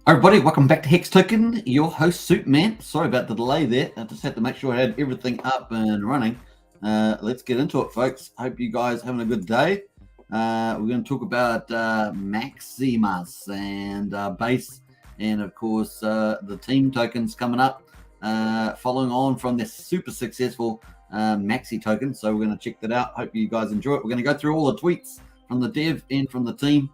Everybody, welcome back to Hex Token, your host, Superman. Sorry about the delay there. I just had to make sure I had everything up and running. Let's get into it, folks. Hope you guys are having a good day. We're going to talk about Maximus and base, and of course, the team tokens coming up, following on from this super successful Maxi token. So we're going to check that out. Hope you guys enjoy it. We're going to go through all the tweets from the dev and from the team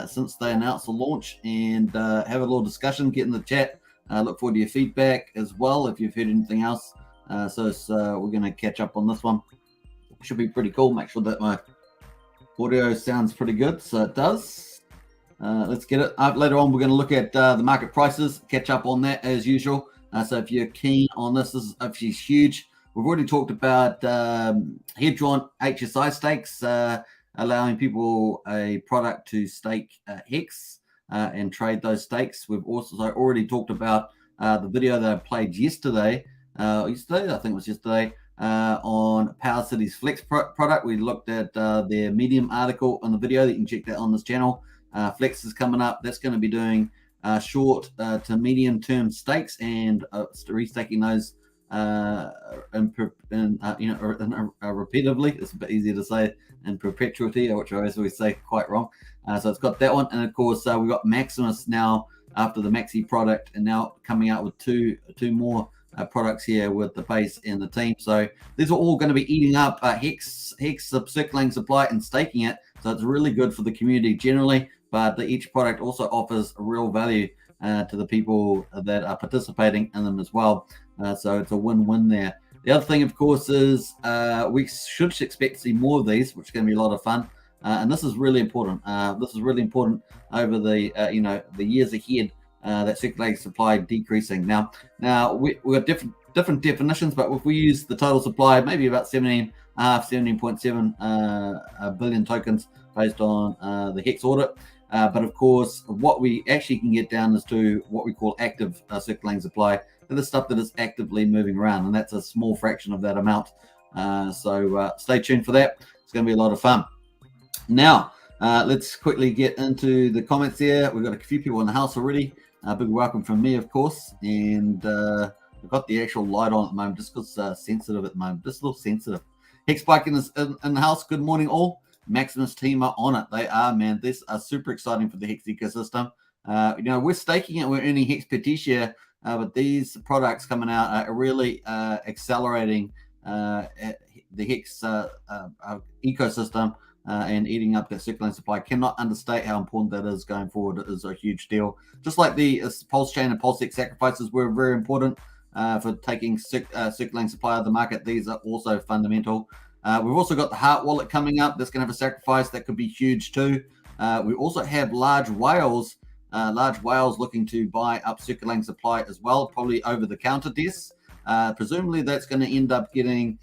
since they announced the launch, and have a little discussion, get in the chat. Look forward to your feedback as well if you've heard anything else. So we're going to catch up on this one. Should be pretty cool. Make sure that my audio sounds pretty good, so it does. Let's get it. Later on, we're going to look at the market prices, catch up on that as usual. So if you're keen on this is actually huge. We've already talked about head-drawn HSI stakes, allowing people a product to stake Hex and trade those stakes. We've also already talked about the video that I played yesterday. I think it was yesterday, on Power City's Flex product. We looked at their Medium article on the video. You can check that on this channel. Flex is coming up. That's going to be doing short to medium term stakes and restaking those repeatedly. It's a bit easier to say in perpetuity, which I always say quite wrong. So it's got that one, and of course we've got Maximus now after the Maxi product, and now coming out with two more products here with the base and the team. So these are all going to be eating up Hex circulating supply and staking it. So it's really good for the community generally, but each product also offers a real value to the people that are participating in them as well. So it's a win-win there. The other thing, of course, is we should expect to see more of these, which is going to be a lot of fun. And this is really important. This is really important over the the years ahead. That circulating supply decreasing. Now we've got different definitions, but if we use the total supply, maybe about 17.7 billion tokens based on the Hex audit. But of course, what we actually can get down is to what we call active circulating supply, the stuff that is actively moving around, and that's a small fraction of that amount. So stay tuned for that. It's going to be a lot of fun. Now, let's quickly get into the comments here. We've got a few people in the house already. Big welcome from me, of course. And we've got the actual light on at the moment, just because sensitive at the moment, just a little sensitive. Hex Bike in the house. Good morning, all. Maximus team are on it. They are, man. This are super exciting for the Hex ecosystem. We're staking it. We're earning Hex per share, but these products coming out are really accelerating the Hex ecosystem and eating up that circulating supply. Cannot understate how important that is going forward. It is a huge deal. Just like the Pulsechain and Pulsecon sacrifices were very important for taking circulating supply out of the market. These are also fundamental. We've also got the Heart Wallet coming up. That's going to have a sacrifice that could be huge too. We also have large whales looking to buy up circulating supply as well, probably over the counter desks. Presumably that's going to end up getting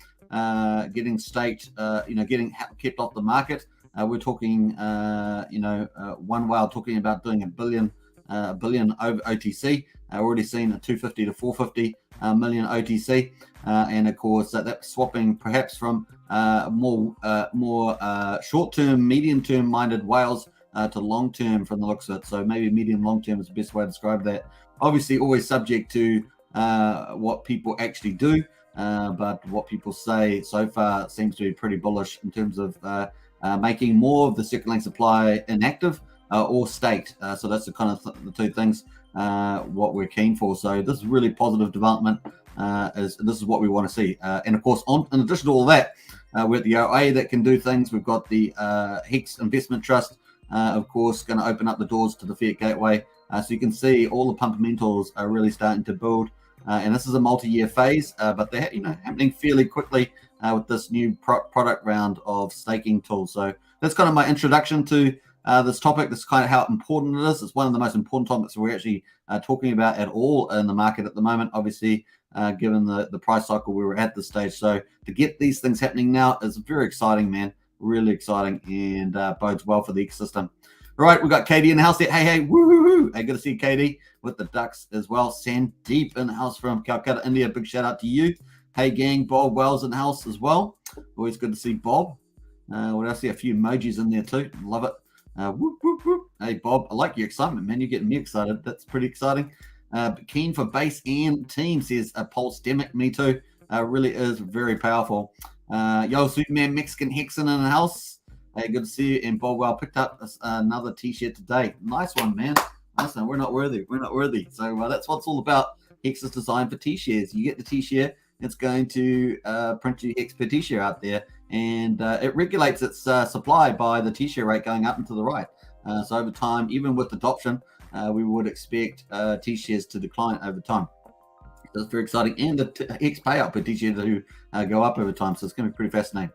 staked, getting kept off the market. We're talking, one whale talking about doing a billion over OTC. Already seen a 250 to 450 million OTC, and of course that's swapping perhaps from more short-term, medium-term minded whales to long-term from the looks of it. So maybe medium long-term is the best way to describe that. Obviously, always subject to what people actually do, but what people say so far seems to be pretty bullish in terms of making more of the circulating supply inactive or staked. So that's the kind of the two things what we're keen for. So this is really positive development. This is what we want to see. And of course, in addition to all that, we're at the OA that can do things. We've got the Hex Investment Trust, of course, going to open up the doors to the Fiat Gateway. So you can see all the fundamentals are really starting to build. And this is a multi-year phase, but they're happening fairly quickly with this new product round of staking tools. So that's kind of my introduction to this topic. This is kind of how important it is. It's one of the most important topics we're actually talking about at all in the market at the moment, obviously, given the price cycle we were at this stage. So to get these things happening now is very exciting, man. Really exciting, and bodes well for the ecosystem. All right, we've got Katie in the house there. Hey, woo-hoo-hoo. Hey, good to see Katie with the ducks as well. Sandeep in the house from Calcutta, India. Big shout out to you. Hey, gang, Bob Wells in the house as well. Always good to see Bob. What else? See a few emojis in there too. Love it. Whoop, whoop, whoop. Hey, Bob, I like your excitement, man. You're getting me excited. That's pretty exciting. Keen for base and team, says a Pulsecon. Me too. Really is very powerful. Yo, Superman Mexican Hexen in the house. Hey, good to see you. And Bob, well, picked up another t-shirt today. Nice one, man. Nice one. We're not worthy. We're not worthy. So that's what it's all about. Hex is designed for t-shirts. You get the t-shirt, it's going to print you Hex per t-shirt out there. And it regulates its supply by the t-shirt rate going up and to the right. So over time, even with adoption, we would expect t-shares to decline over time. That's very exciting. And the Hex payout per t-share to go up over time. So it's going to be pretty fascinating.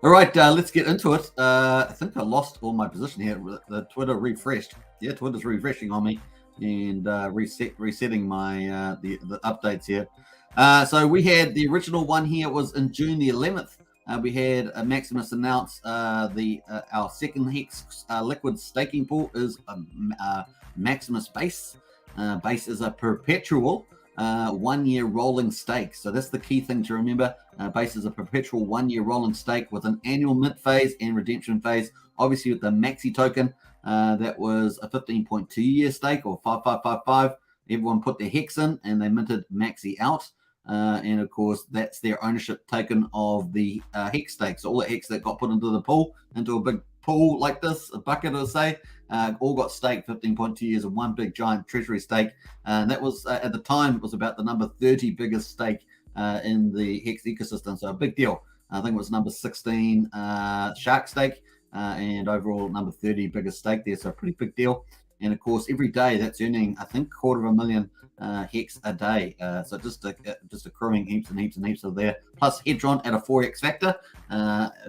All right, let's get into it. I think I lost all my position here. The Twitter refreshed. Yeah, Twitter's refreshing on me and resetting my the updates here. So we had the original one here was in June the 11th. We had Maximus announce our second Hex liquid staking pool is Maximus Base. Base is a perpetual 1 year rolling stake. So that's the key thing to remember. Base is a perpetual 1 year rolling stake with an annual mint phase and redemption phase. Obviously, with the Maxi token, that was a 15.2 year stake or 5555. Everyone put their Hex in and they minted Maxi out. And of course, that's their ownership token of the Hex stake. So all the Hex that got put into the pool, into a big pool like this, a bucket, I'll say, all got staked 15.2 years of one big giant treasury stake. And that was, at the time, it was about the number 30 biggest stake in the Hex ecosystem. So a big deal. I think it was number 16 shark stake and overall number 30 biggest stake there. So a pretty big deal. And of course, every day that's earning, I think, 250,000 Hex a day. So just accruing heaps and heaps and heaps of there. Plus Hedron at a 4x factor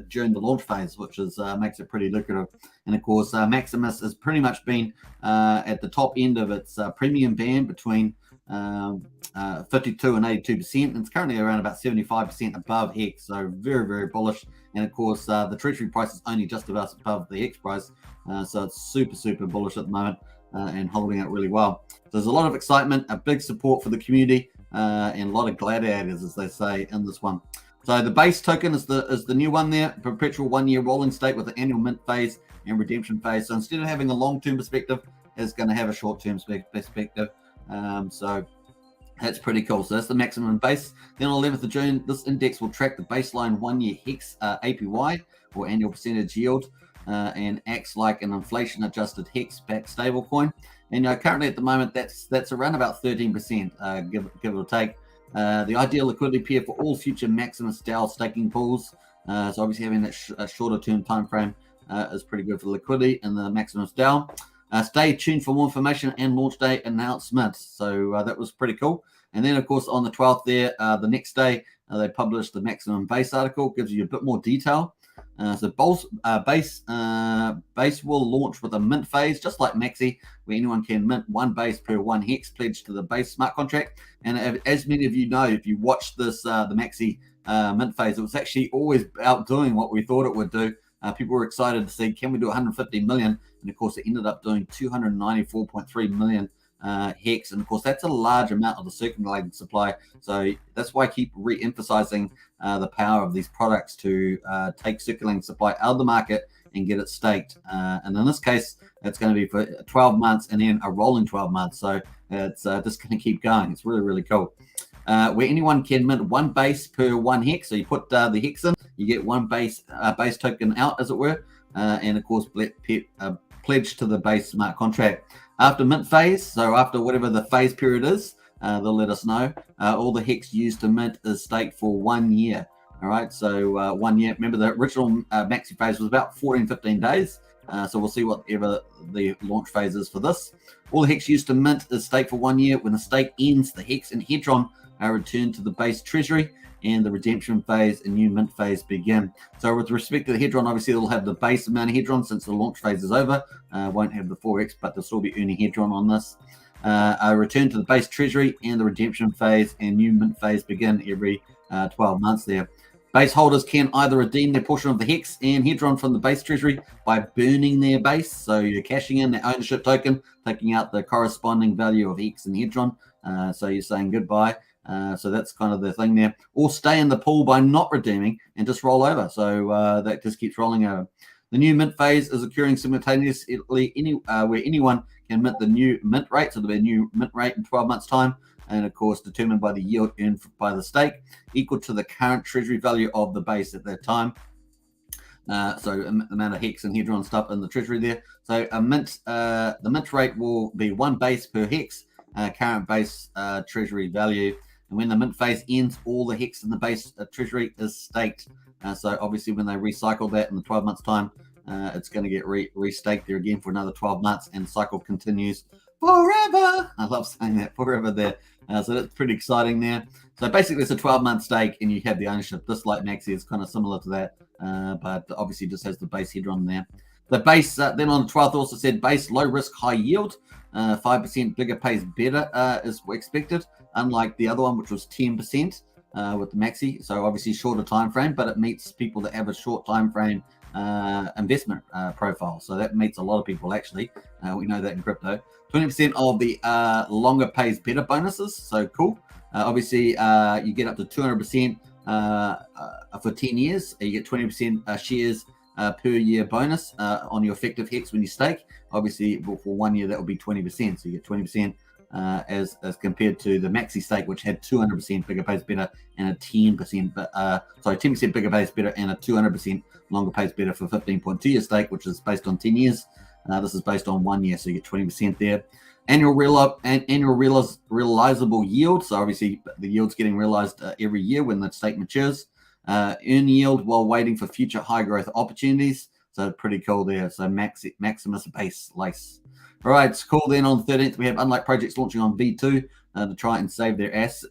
during the launch phase, which is makes it pretty lucrative. And of course, Maximus has pretty much been at the top end of its premium band between 52 and 82%. And it's currently around about 75% above Hex. So very, very bullish. And of course, the treasury price is only just about above the Hex price. So it's super, super bullish at the moment and holding it really well. So there's a lot of excitement, a big support for the community, and a lot of gladiators, as they say, in this one. So the base token is the new one there, perpetual 1 year rolling stake with an annual mint phase and redemption phase. So instead of having a long-term perspective, it's going to have a short-term perspective. So that's pretty cool. So that's the maximum base. Then on 11th of June, this index will track the baseline 1 year Hex APY or annual percentage yield. And acts like an inflation-adjusted Hex-backed stablecoin. And currently at the moment, that's around about 13%, give or take. The ideal liquidity pair for all future Maximus DAO staking pools. So obviously having that shorter-term time frame is pretty good for the liquidity in the Maximus DAO. Stay tuned for more information and launch day announcements. So that was pretty cool. And then, of course, on the 12th there, the next day, they published the Maximum Base article, gives you a bit more detail. So base will launch with a mint phase, just like Maxi, where anyone can mint one base per one Hex pledged to the base smart contract. And as many of you know, if you watched this, the Maxi mint phase, it was actually always outdoing what we thought it would do. People were excited to see, can we do 150 million? And of course, it ended up doing 294.3 million Hex. And of course, that's a large amount of the circulating supply. So that's why I keep re-emphasizing the power of these products to take circulating supply out of the market and get it staked. And in this case, it's going to be for 12 months and then a rolling 12 months. So it's just going to keep going. It's really, really cool. Where anyone can mint one base per one Hex. So you put the Hex in, you get one base token out, as it were. And of course, pledge to the base smart contract. After mint phase, so after whatever the phase period is, they'll let us know. All the Hex used to mint is staked for 1 year. All right, so 1 year. Remember, the original maxi phase was about 15 days. So we'll see whatever the launch phase is for this. All the Hex used to mint is staked for 1 year. When the stake ends, the Hex and Hedron are returned to the base treasury, and the redemption phase and new mint phase begin. So with respect to the Hedron, obviously it'll have the base amount of Hedron since the launch phase is over. Won't have the 4x, but they'll still be earning Hedron on this. A return to the base treasury and the redemption phase and new mint phase begin every 12 months there. Base holders can either redeem their portion of the Hex and Hedron from the base treasury by burning their base. So you're cashing in the ownership token, taking out the corresponding value of Hex and Hedron. So you're saying goodbye. So that's kind of the thing there. Or stay in the pool by not redeeming and just roll over. So that just keeps rolling over. The new mint phase is occurring simultaneously where anyone can mint the new mint rate. So there'll be a new mint rate in 12 months' time. And of course, determined by the yield earned by the stake, equal to the current treasury value of the base at that time. So the amount of hex and hedron stuff in the treasury there. So the mint rate will be 1 base per hex, current base treasury value. And when the mint phase ends, all the hex in the base treasury is staked. So obviously when they recycle that in the 12 months time, it's going to get restaked there again for another 12 months, and the cycle continues forever. I love saying that, forever there. So that's pretty exciting there. So basically it's a 12-month stake and you have the ownership. This, like Maxi, is kind of similar to that, but obviously just has the base hedron there. The base, then on the 12th, also said base, low risk, high yield. 5% bigger pays better is expected, unlike the other one, which was 10% with the Maxi. So obviously shorter time frame, but it meets people that have a short time frame investment profile. So that meets a lot of people, actually. We know that in crypto. 20% of the longer pays better bonuses. So cool. Obviously, you get up to 200% for 10 years. You get 20% shares per year bonus on your effective hex when you stake. Obviously, for 1 year, that will be 20%. So you get 20% as compared to the Maxi stake, which had 200% bigger pays better and a 10%, 10% bigger pays better and a 200% longer pays better for 15.2 year stake, which is based on 10 years. This is based on 1 year, so you get 20% there. Annual realizable yield. So obviously the yield's getting realized every year when the stake matures. Earn yield while waiting for future high growth opportunities. So pretty cool there. So Maximus base lace. All right, it's cool. Then on the 13th, we have unlike projects launching on V2 to try and save their ass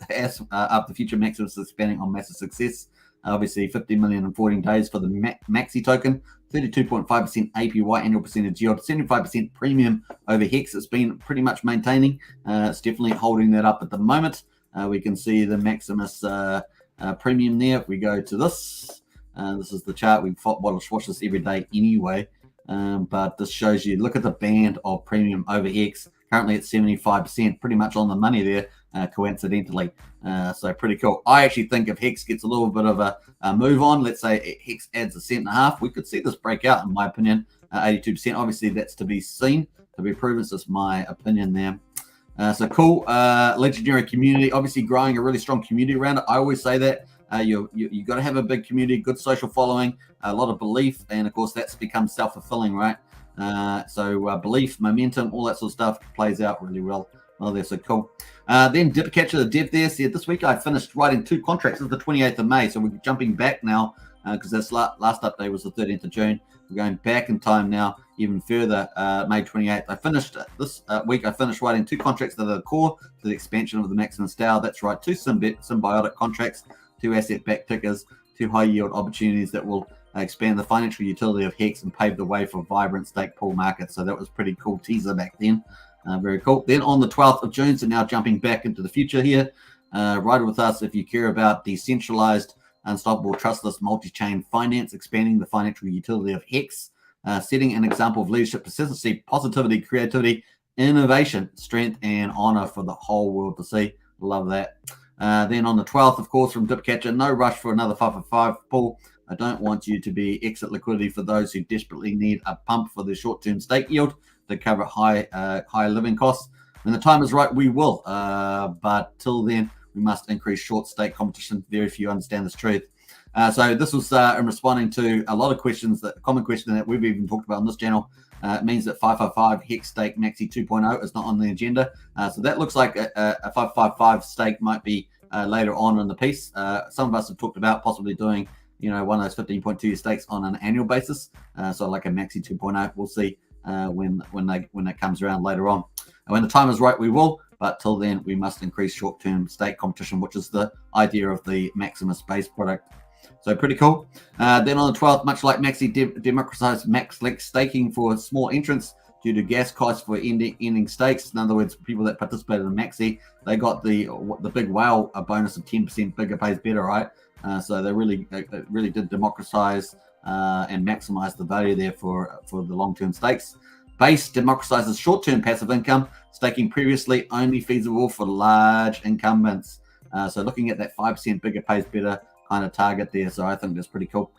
after future Maximus expanding on massive success. Obviously, 50 million in 14 days for the Maxi token, 32.5% APY annual percentage yield, 75% premium over Hex. It's been pretty much maintaining. It's definitely holding that up at the moment. We can see the Maximus premium there. If we go to this, this is the chart. We watch this every day anyway. But this shows you, look at the band of premium over Hex. Currently at 75%, pretty much on the money there, coincidentally. So pretty cool. I actually think if Hex gets a little bit of a move on, let's say Hex adds 1.5 cents, we could see this break out, in my opinion. 82%. Obviously, that's to be seen, to be proven. It's just my opinion there. So cool. Legendary community, obviously growing a really strong community around it. I always say that. You got to have a big community, good social following, a lot of belief, and of course that's become self-fulfilling, right? So belief, momentum, all that sort of stuff plays out really well there. So cool. Then Dipcatcher, the dev there, said this week I finished writing 2 contracts. It's the 28th of May, so we're jumping back now because this last update was the 13th of June. We're going back in time now, even further, May 28th. I finished this week. I finished writing 2 contracts that are the core to the expansion of the Maximus DAO. That's right, 2 symbiotic contracts, 2 asset-backed tickers, 2 high-yield opportunities that will expand the financial utility of Hex and pave the way for vibrant stake pool markets. So that was pretty cool teaser back then. Very cool. Then on the 12th of June, so now jumping back into the future here, ride with us if you care about decentralized, unstoppable, trustless, multi-chain finance, expanding the financial utility of Hex, setting an example of leadership, persistency, positivity, creativity, innovation, strength, and honor for the whole world to see. Love that. Then on the 12th, of course, from Dipcatcher, no rush for another 5 pool. I don't want you to be exit liquidity for those who desperately need a pump for their short-term stake yield to cover high living costs. When the time is right, we will. But till then, we must increase short stake competition. Very few understand this truth. So this was in responding to a lot of questions, that common question that we've even talked about on this channel. It means that 555 Hex stake Maxi 2.0 is not on the agenda. So that looks like a 555 stake might be later on in the piece. Some of us have talked about possibly doing, one of those 15.2 stakes on an annual basis. So like a Maxi 2.0, we'll see when that comes around later on. And when the time is right, we will. But till then, we must increase short-term stake competition, which is the idea of the Maximus base product. So pretty cool. Then on the 12th, much like Maxi democratized Max-Lex staking for small entrants due to gas costs for ending stakes. In other words, people that participated in Maxi, they got the big whale bonus of 10% bigger pays better, right? So they really did democratize and maximize the value there for the long-term stakes. Base democratizes short-term passive income, staking previously only feasible for large incumbents. So looking at that 5% bigger pays better kind of target there. So I think that's pretty cool.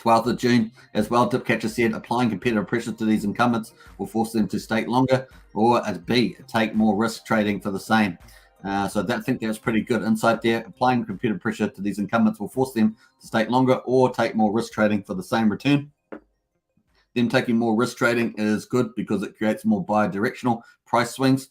12th of June as well. Dipcatcher said applying competitive pressure to these incumbents will force them to stake longer, or as B, take more risk trading for the same. So I think that's pretty good insight there. Applying competitive pressure to these incumbents will force them to stake longer or take more risk trading for the same return. Them taking more risk trading is good because it creates more bi-directional price swings,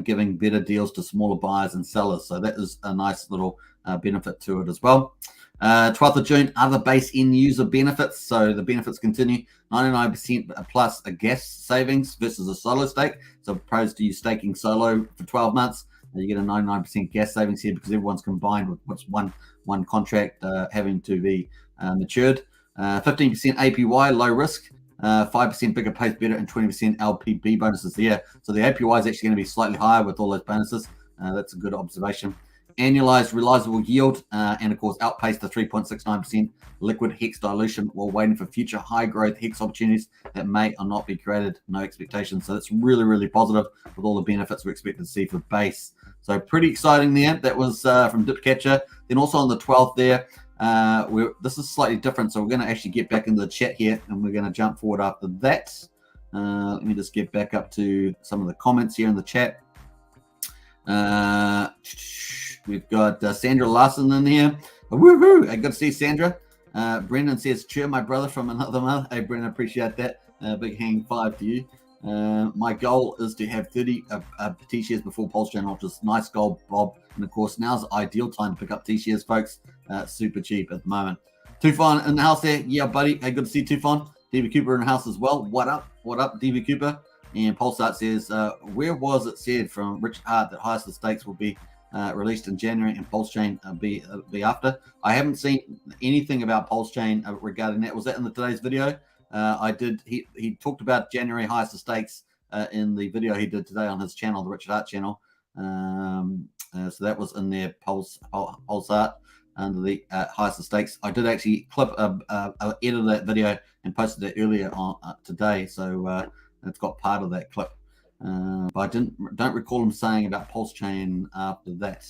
giving better deals to smaller buyers and sellers. So that is a nice little benefit to it as well. 12th of June, other base end user benefits. So the benefits continue. 99% plus a gas savings versus a solo stake. So opposed to you staking solo for 12 months, you get a 99% gas savings here because everyone's combined with what's one contract having to be matured. 15% APY, low risk. 5% bigger pays better and 20% LPB bonuses there. So the APY is actually going to be slightly higher with all those bonuses. That's a good observation. Annualized realizable yield, and of course outpaced the 3.69% liquid Hex dilution while waiting for future high growth Hex opportunities that may or not be created. No expectations. So that's really, really positive with all the benefits we expect to see for base. So pretty exciting there. That was from Dipcatcher. Then also on the 12th there, this is slightly different. So we're going to actually get back into the chat here and we're going to jump forward after that. Let me just get back up to some of the comments here in the chat. We've got Sandra Larson in here. Woohoo! Good to see Sandra. Brendan says, cheer my brother from another mother. Hey, Brendan, appreciate that. Big hang five to you. My goal is to have 30 T-shares before Pulsechain launches. Nice goal, Bob. And of course, now's the ideal time to pick up T-shares, folks. Super cheap at the moment. Tufon in the house there. Yeah, buddy. Hey, good to see Tufon. DB Cooper in the house as well. What up? What up, DB Cooper? And Pulsart says, where was it said from Richard Hart that highest of stakes will be released in January and Pulsechain be after? I haven't seen anything about Pulsechain regarding that. Was that in today's video? He talked about January highest of stakes in the video he did today on his channel, the Richard Hart channel. So that was in their Pulsart under the highest of stakes. I did actually edit that video and posted it earlier on today. So it's got part of that clip. But I don't recall him saying about Pulsechain after that.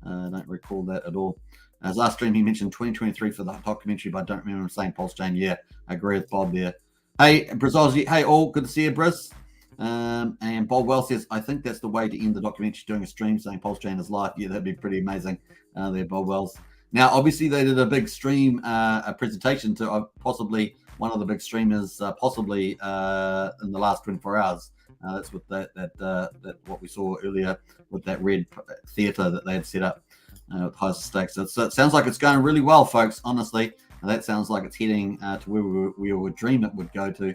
Don't recall that at all. As last stream, he mentioned 2023 for the documentary, but I don't remember him saying Pulsechain. Yeah, I agree with Bob there. Hey, Brazil, hey all, good to see you, Briz. And Bob Well says, I think that's the way to end the documentary, doing a stream saying Pulsechain is live. Yeah, that'd be pretty amazing there, Bob Wells. Now, obviously, they did a big stream, a presentation to possibly one of the big streamers, possibly in the last 24 hours. That's what that what we saw earlier with that red theater that they had set up with highest stakes. So it sounds like it's going really well, folks. Honestly, that sounds like it's heading to where we would dream it would go to.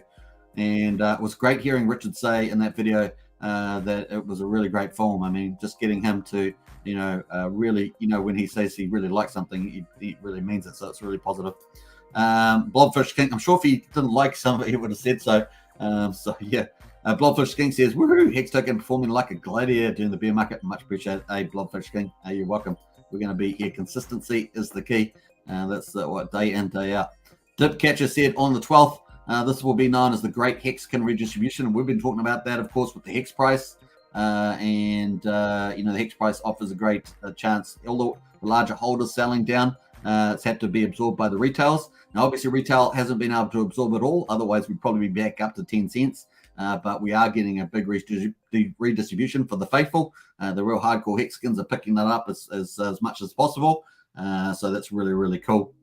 And it was great hearing Richard say in that video that it was a really great film. I mean, just getting him to, really, when he says he really likes something, he really means it. So it's really positive. Blobfish King, I'm sure if he didn't like something, he would have said so. So yeah. Blobfish King says, woohoo, Hex Token performing like a gladiator during the bear market. Much appreciated. Hey, Blobfish King, you're welcome. We're going to be here. Consistency is the key. That's what day in, day out. Dipcatcher said on the 12th, this will be known as the Great Hexcon Redistribution. And we've been talking about that, of course, with the Hex price. The Hex price offers a great chance. Although the larger holders selling down, it's had to be absorbed by the retails. Now, obviously, retail hasn't been able to absorb it all. Otherwise, we'd probably be back up to 10 cents. But we are getting a big redistribution for the faithful. The real hardcore Hexicans are picking that up as much as possible. So that's really, really cool.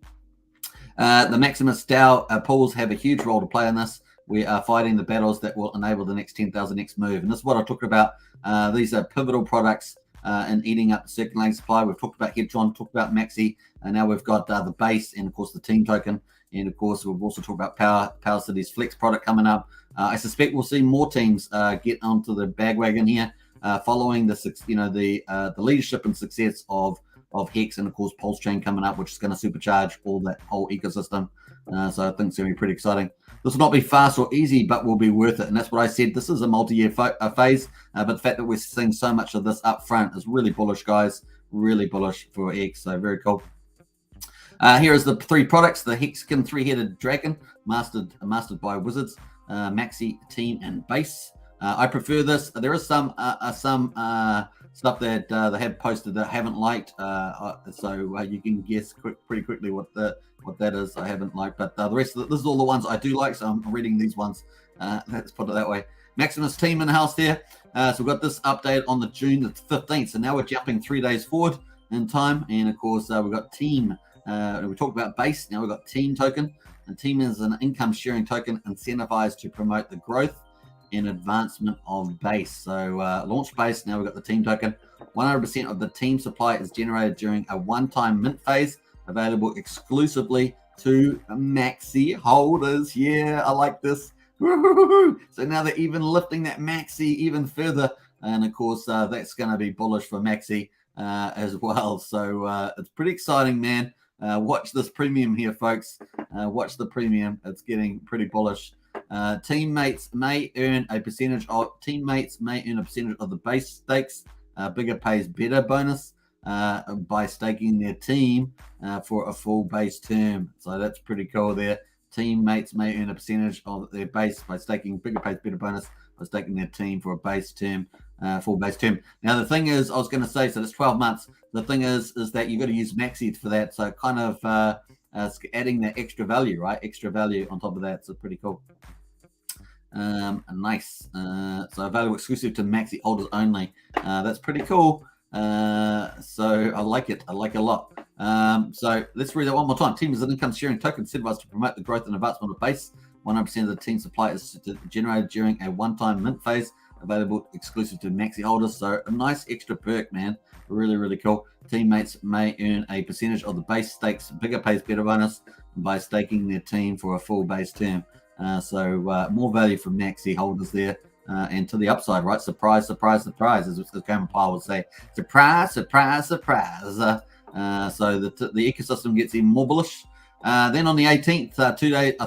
The Maximus DAO pools have a huge role to play in this. We are fighting the battles that will enable the next 10,000x move. And this is what I talked about. These are pivotal products in eating up the circulating supply. We've talked about Hedron, talked about Maxi, and now we've got the base and, of course, the team token. And, of course, we've also talked about Power City's Flex product coming up. I suspect we'll see more teams get onto the bagwagon here following the leadership and success of Hex and, of course, Pulsechain coming up, which is going to supercharge all that whole ecosystem. So I think it's going to be pretty exciting. This will not be fast or easy, but will be worth it. And that's what I said. This is a multi-year phase, but the fact that we're seeing so much of this up front is really bullish, guys. Really bullish for Hex. So very cool. Here is the three products: the Hexcon three-headed dragon, mastered by wizards, Maxi, team, and base. I prefer this. There is some stuff that they have posted that I haven't liked. So you can guess pretty quickly what that is. I haven't liked, but the rest of this is all the ones I do like. So I'm reading these ones. Let's put it that way. Maximus team in the house there. So we've got this update on the June the 15th. So now we're jumping 3 days forward in time, and of course we've got team. We talked about base. Now we've got team token. And team is an income sharing token incentivized to promote the growth and advancement of base. So launch base. Now we've got the team token. 100% of the team supply is generated during a one-time mint phase, available exclusively to maxi holders. Yeah, I like this. Woo-hoo-hoo-hoo. So now they're even lifting that maxi even further, and of course that's going to be bullish for maxi as well. So it's pretty exciting, man. Watch this premium here, folks. Watch the premium. It's getting pretty bullish. Teammates may earn a percentage of the base stakes. Bigger pays better bonus by staking their team for a full base term. So that's pretty cool there. Teammates may earn a percentage of their base by staking. Bigger pays better bonus by staking their team for a base term, full base term. Now the thing is, I was going to say, so that's 12 months. The thing is that you've got to use maxi for that. So kind of adding that extra value, right? Extra value on top of that. So pretty cool. Nice. So available exclusive to maxi holders only. That's pretty cool. So I like it. I like it a lot. So let's read that one more time. Team is an income sharing token incentivized to promote the growth and advancement of base. 100% of the team supply is generated during a one-time mint phase, available exclusive to maxi holders. So a nice extra perk, man. Really, really cool. Teammates may earn a percentage of the base stakes. Bigger pays better bonus by staking their team for a full base term. So more value for maxi holders there. And to the upside, right? Surprise, surprise, surprise, as Cameron Powell would say. Surprise, surprise, surprise. So the ecosystem gets even more bullish. Then on the 18th,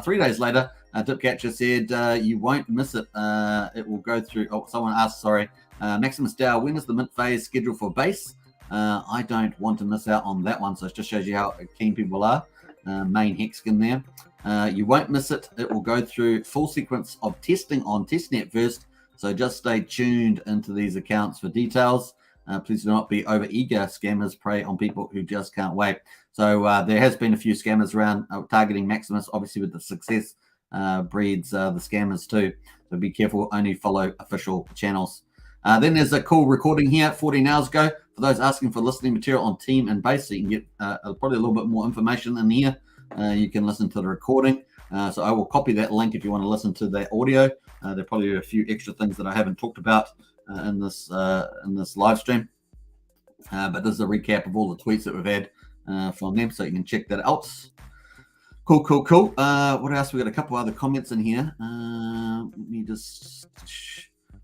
3 days later, Dipcatcher said, you won't miss it. It will go through. Oh, someone asked, sorry. Maximus DAO, when is the mint phase scheduled for base? I don't want to miss out on that one. So it just shows you how keen people are. Main Hexkin there. You won't miss it. It will go through full sequence of testing on testnet first. So just stay tuned into these accounts for details. Please do not be over eager. Scammers prey on people who just can't wait. So there has been a few scammers around targeting Maximus. Obviously, with the success breeds the scammers too. So be careful. Only follow official channels. Then there's a cool recording here 14 hours ago for those asking for listening material on team and base. So you can get probably a little bit more information in here. You can listen to the recording. So I will copy that link if you want to listen to that audio. There are probably a few extra things that I haven't talked about in this live stream. But this is a recap of all the tweets that we've had from them, so you can check that out. Cool. What else? We got a couple other comments in here. Let me just.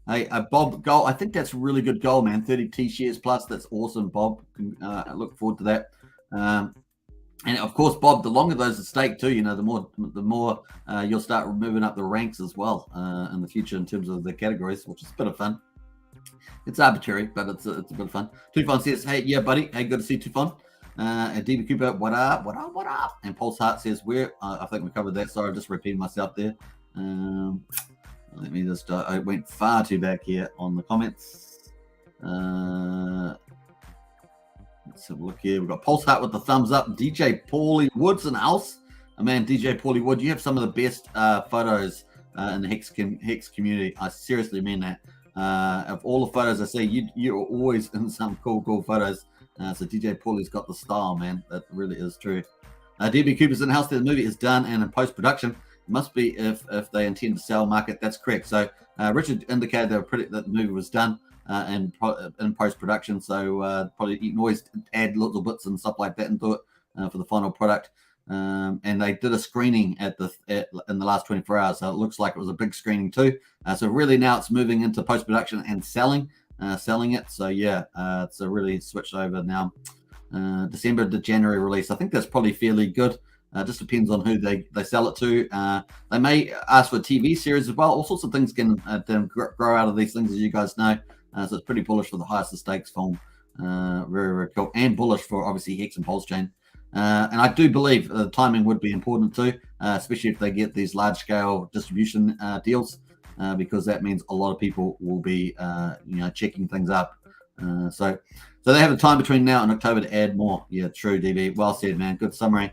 Hey, Bob Goal. I think that's really good goal, man. 30 T shares plus. That's awesome, Bob. I look forward to that. And of course, Bob, the longer those are staked too, the more you'll start moving up the ranks as well in the future in terms of the categories, which is a bit of fun. It's arbitrary, but it's a bit of fun. Tufon says, hey, yeah, buddy. Hey, good to see Tufon. And DB Cooper, what up? And Pulse Heart says, where? I think we covered that. Sorry, I just repeated myself there. Let me just, I went far too back here on the comments. Let's have a look here. We've got Pulse Heart with the thumbs up. DJ Paulie Woods in the house. Man, DJ Paulie Wood, you have some of the best photos in the Hex community. I seriously mean that. Of all the photos I see, you're always in some cool photos. So DJ Paulie's got the style, man. That really is true. DB Cooper's in the house. The movie is done and in post-production. It must be if they intend to sell market. That's correct. So Richard indicated that the movie was done in post-production. So probably you can always add little bits and stuff like that into it for the final product. And they did a screening in the last 24 hours. So it looks like it was a big screening too. So really now it's moving into post-production and selling it. So yeah, it's a really switched over now. December to January release. I think that's probably fairly good. Just depends on who they sell it to. They may ask for a TV series as well. All sorts of things can grow out of these things, as you guys know. So it's pretty bullish for the highest of stakes form. Very, very cool. And bullish for obviously Hex and Pulsechain. And I do believe the timing would be important too, especially if they get these large-scale distribution deals, because that means a lot of people will be, checking things up So they have a time between now and October to add more. Yeah, true, DB. Well said, man. Good summary.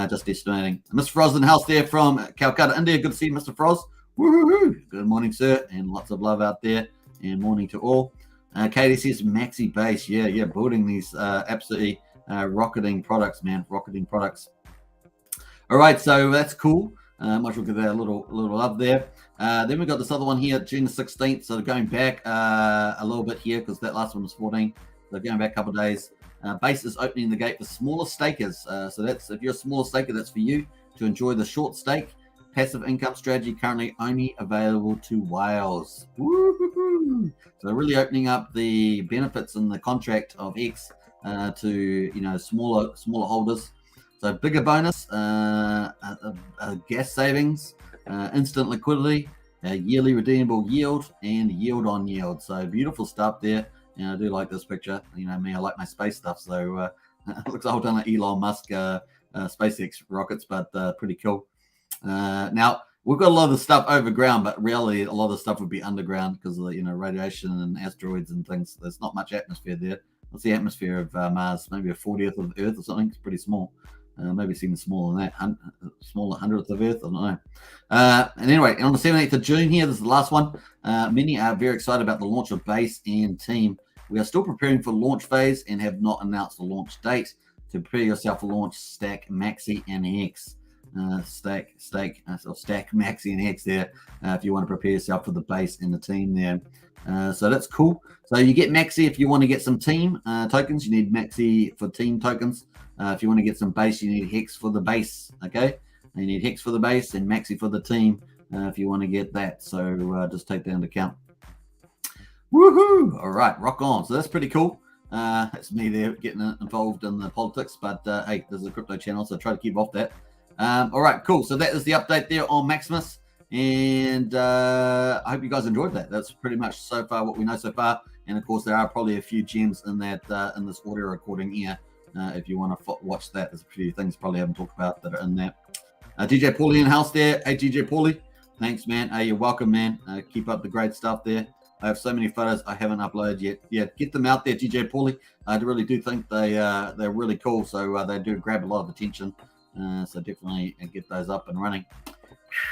Just estimating. Mr. Froz in the house there from Calcutta, India. Good to see you, Mr. Froz. Woo-hoo-hoo. Good morning, sir, and lots of love out there. And morning to all. Katie says Maxi Base. Yeah, building these absolutely rocketing products, man. Rocketing products. All right, so that's cool. Might as well give that a little love there. Then we got this other one here, June the 16th. So going back a little bit here because that last one was 14. So going back a couple of days. Base is opening the gate for smaller stakers. So that's if you're a smaller staker, that's for you to enjoy the short stake passive income strategy. Currently only available to whales. Woo-hoo-hoo. So really opening up the benefits in the contract of Hex to smaller holders. So bigger bonus, gas savings, instant liquidity, yearly redeemable yield, and yield on yield. So beautiful stuff there. And I do like this picture. You know me, I like my space stuff. So it looks all done like Elon Musk SpaceX rockets, but pretty cool. Now we've got a lot of the stuff over ground, but really a lot of the stuff would be underground because of radiation and asteroids and things. There's not much atmosphere there. What's the atmosphere of Mars? Maybe a 40th of Earth or something. It's pretty small. Maybe it's even smaller than that, smaller 100th of Earth, I don't know. And anyway, on the 17th of June here, this is the last one. Many are very excited about the launch of Base and Team. We are still preparing for launch phase and have not announced the launch date. To prepare yourself for launch, stack Maxi and Hex. Stack Maxi and Hex there if you want to prepare yourself for the Base and the Team there. So that's cool. So you get Maxi if you want to get some Team tokens. You need Maxi for Team tokens. If you want to get some Base, you need Hex for the Base. Okay, you need Hex for the Base and Maxi for the Team if you want to get that. So just take that into account. Woohoo! All right, rock on. So that's pretty cool. It's me there getting involved in the politics, but hey, there's a crypto channel, so try to keep off that. All right, cool. So that is the update there on Maximus, and I hope you guys enjoyed that. That's pretty much so far what we know so far. And of course, there are probably a few gems in that in this audio recording here. If you want to watch that, there's a few things probably haven't talked about that are in there. DJ Paulie in house there. Hey, DJ Paulie. Thanks, man. Hey, you're welcome, man. Keep up the great stuff there. I have so many photos I haven't uploaded yet. Yeah, get them out there, DJ Paulie. I really do think they're really cool. So they do grab a lot of attention. So definitely get those up and running.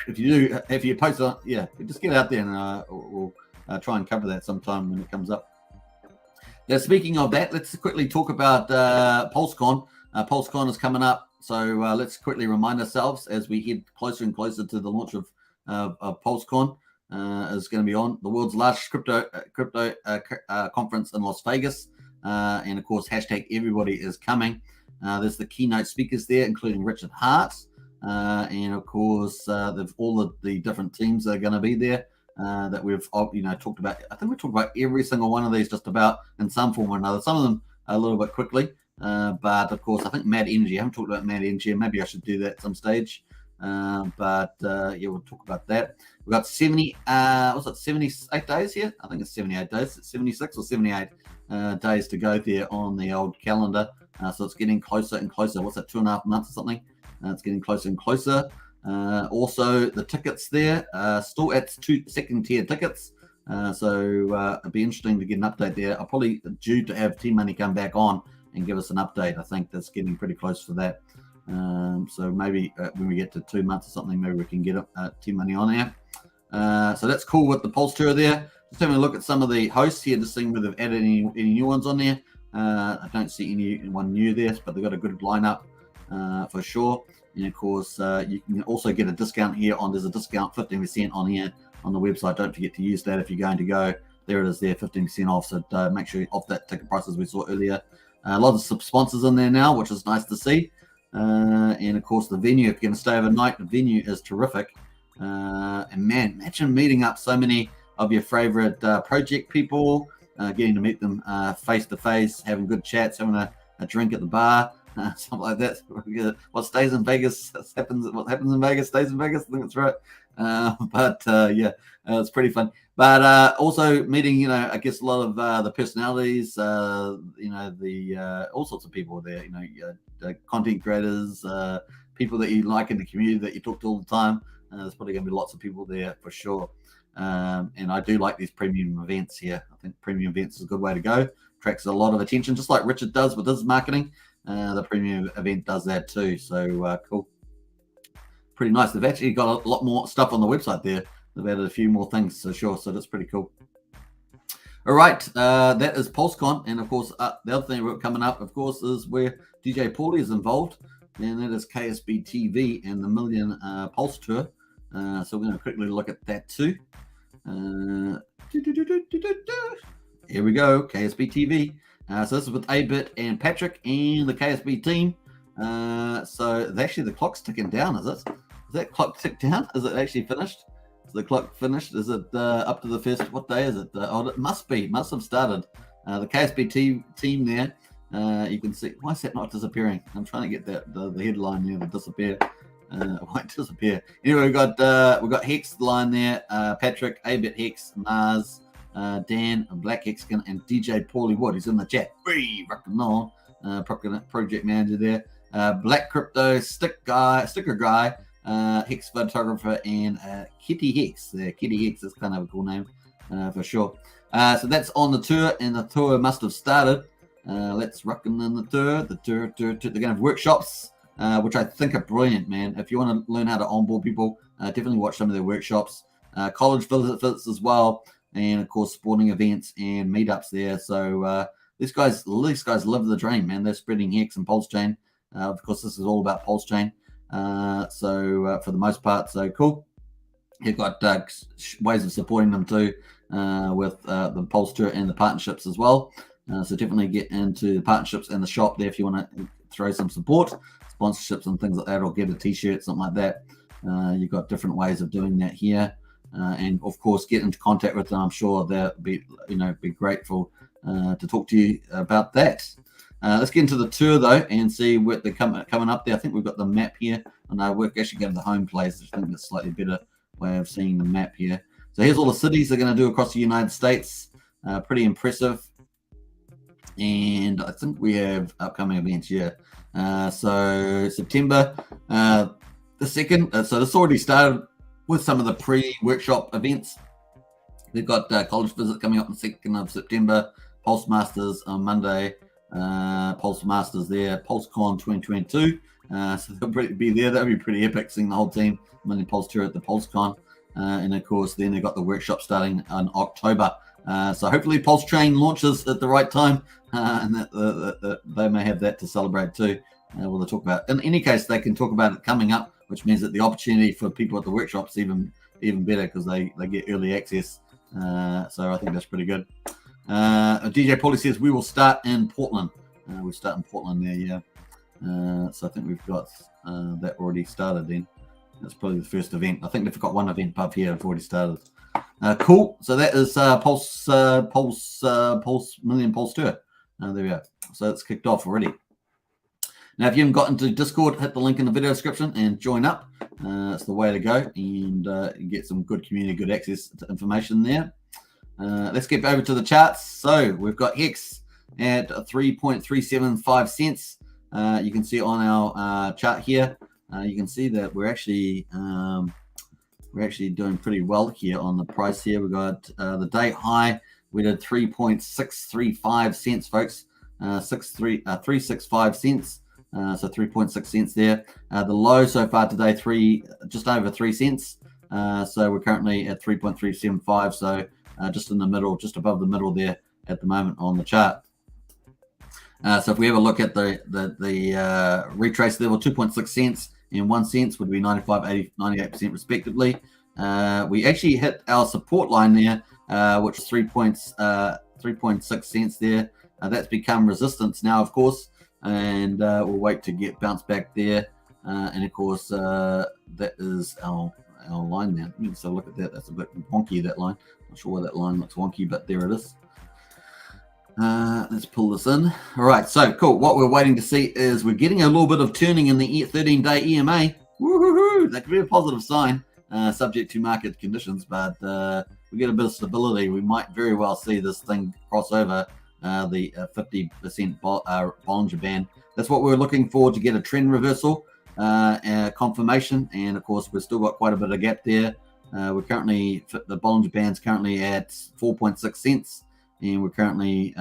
If you post on, yeah, just get out there and we'll try and cover that sometime when it comes up. Now, speaking of that, let's quickly talk about Pulsecon. Pulsecon is coming up, so let's quickly remind ourselves as we head closer and closer to the launch of Pulsecon. Is going to be on the world's largest crypto conference in Las Vegas, and of course, hashtag everybody is coming. There's the keynote speakers there, including Richard Hart, and of course, all of the different teams that are going to be there. That we've talked about. I think we talked about every single one of these just about in some form or another. Some of them a little bit quickly, but of course I think Mad Energy. I haven't talked about Mad Energy. Maybe I should do that at some stage. But yeah, we'll talk about that. We've got 78 days here? I think it's 78 days. It's 76 or 78 days to go there on the old calendar. So it's getting closer and closer. What's that, 2.5 months or something? It's getting closer and closer. Also, the tickets there still at 2 second tier tickets. So it'd be interesting to get an update there. I'll probably due to have Team Money come back on and give us an update. I think that's getting pretty close for that. So maybe when we get to 2 months or something, maybe we can get Team Money on there. So that's cool with the Pulse Tour there. Just having a look at some of the hosts here, just seeing whether they've added any new ones on there. I don't see anyone new there, but they've got a good lineup for sure. And of course, you can also get a discount here there's a discount 15% on here on the website. Don't forget to use that if you're going to go. There it is there, 15% off. So make sure you're off that ticket price as we saw earlier. A lot of sponsors in there now, which is nice to see. And of course, the venue, if you're going to stay overnight, the venue is terrific. And man, imagine meeting up so many of your favorite project people, getting to meet them face to face, having good chats, having a drink at the bar. Something like that. What stays in Vegas happens. What happens in Vegas stays in Vegas. I think that's right. Yeah, it's pretty fun. But also meeting, I guess a lot of the personalities, all sorts of people there. The content creators, people that you like in the community that you talk to all the time. There's probably going to be lots of people there for sure. And I do like these premium events here. I think premium events is a good way to go. Attracts a lot of attention, just like Richard does with his marketing. The premium event does that too. So cool. Pretty nice. They've actually got a lot more stuff on the website there. They've added a few more things, so sure. So that's pretty cool. All right, that is Pulsecon, and of course, the other thing we're coming up, of course, is where DJ Paulie is involved, and that is KSB TV and the Million Pulse Tour. So we're going to quickly look at that too. Here we go, KSB TV. So this is with A-Bit and Patrick and the KSB team. So actually the clock's ticking down, is it? Is that clock ticked down? Is it actually finished? Is the clock finished? Is it up to the first? What day is it? Oh, it must have started. The KSB team there. You can see. Why is that not disappearing? I'm trying to get that the headline there to disappear. It won't disappear. Anyway, we got Hex line there. Patrick, A-Bit Hex, Mars, Dan, Black Hexkin, and DJ Paulie Wood. He's in the chat. Rockin' on. Project manager there. Black Crypto, Sticker Guy, Hex Photographer, and Kitty Hex. Kitty Hex is kind of a cool name for sure. So that's on the tour, and the tour must have started. Let's rockin' in the tour. They're going to have workshops, which I think are brilliant, man. If you want to learn how to onboard people, definitely watch some of their workshops. College visits as well, and of course sporting events and meetups there. So these guys live the dream, man. They're spreading Hex and Pulsechain. Of course, this is all about Pulsechain. So for the most part, so cool. You've got ways of supporting them too with the Pulse Tour and the partnerships as well. So definitely get into the partnerships and the shop there if you want to throw some support, sponsorships and things like that, or get a t-shirt, something like that. You've got different ways of doing that here. And of course, get into contact with them. I'm sure they'll be grateful to talk to you about that. Let's get into the tour though and see what they're coming up there. I think we've got the map here, and we're actually going to the home place. I think that's a slightly better way of seeing the map here. So here's all the cities they're going to do across the United States. Pretty impressive. And I think we have upcoming events here. So September the 2nd. So this already started with some of the pre-workshop events. They've got college visit coming up on the 2nd of September. Pulse Masters on Monday. Pulse Masters there. Pulsecon 2022. So they'll be there. That'll be pretty epic seeing the whole team. Million Pulse Tour at the Pulsecon. And of course, then they've got the workshop starting in October. So hopefully Pulsechain launches at the right time, and that they may have that to celebrate too. Well, they'll talk about. In any case, they can talk about it coming up, which means that the opportunity for people at the workshops even better because they get early access. So I think that's pretty good. DJ Paulie says we will start in Portland. We'll start in Portland there, yeah. So I think we've got that already started then. That's probably the first event. I think they've got one event pub here. I've already started. Cool. So that is Pulse Million Pulse Tour. There we go. So it's kicked off already. Now, if you haven't got into Discord, hit the link in the video description and join up. It's the way to go, and get some good community, good access to information there. Let's get over to the charts. So we've got Hex at 3.375 cents. You can see on our chart here. You can see that we're actually doing pretty well here on the price here. We got the day high. We did 3.635 cents, folks. 365 cents. So 3.6 cents there. The low so far today, just over 3 cents. So we're currently at 3.375. So just in the middle, just above the middle there at the moment on the chart. So if we have a look at the retrace level, 2.6 cents and 1 cent would be 95, 80, 98% respectively. We actually hit our support line there, which is 3.6 cents there. That's become resistance now, of course, and we'll wait to get bounced back there. And of course, that is our line now. Let me just look at that. That's a bit wonky, that line. Not sure why that line looks wonky, but there it is. Let's pull this in. All right, so cool. What we're waiting to see is we're getting a little bit of turning in the 13-day EMA. Woohoo! That could be a positive sign, subject to market conditions, but we get a bit of stability. We might very well see this thing cross over the 50% Bollinger Band. That's what we're looking for, to get a trend reversal, confirmation, and of course we've still got quite a bit of gap there. We're currently, the Bollinger Band's currently at 4.6 cents, and we're currently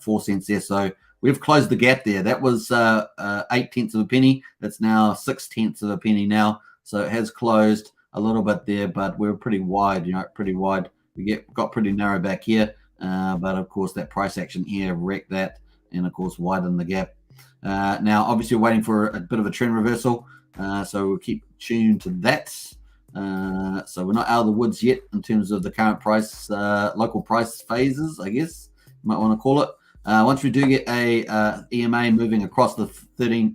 4 cents there. So we've closed the gap there. That was 0.8 of a penny. That's now 0.6 of a penny now. So it has closed a little bit there, but we're pretty wide, pretty wide. We got pretty narrow back here, but of course that price action here wrecked that, and of course widened the gap. Now, obviously, we're waiting for a bit of a trend reversal, so we'll keep tuned to that. So we're not out of the woods yet in terms of the current price, local price phases, I guess you might want to call it. Once we do get a EMA moving across the 50%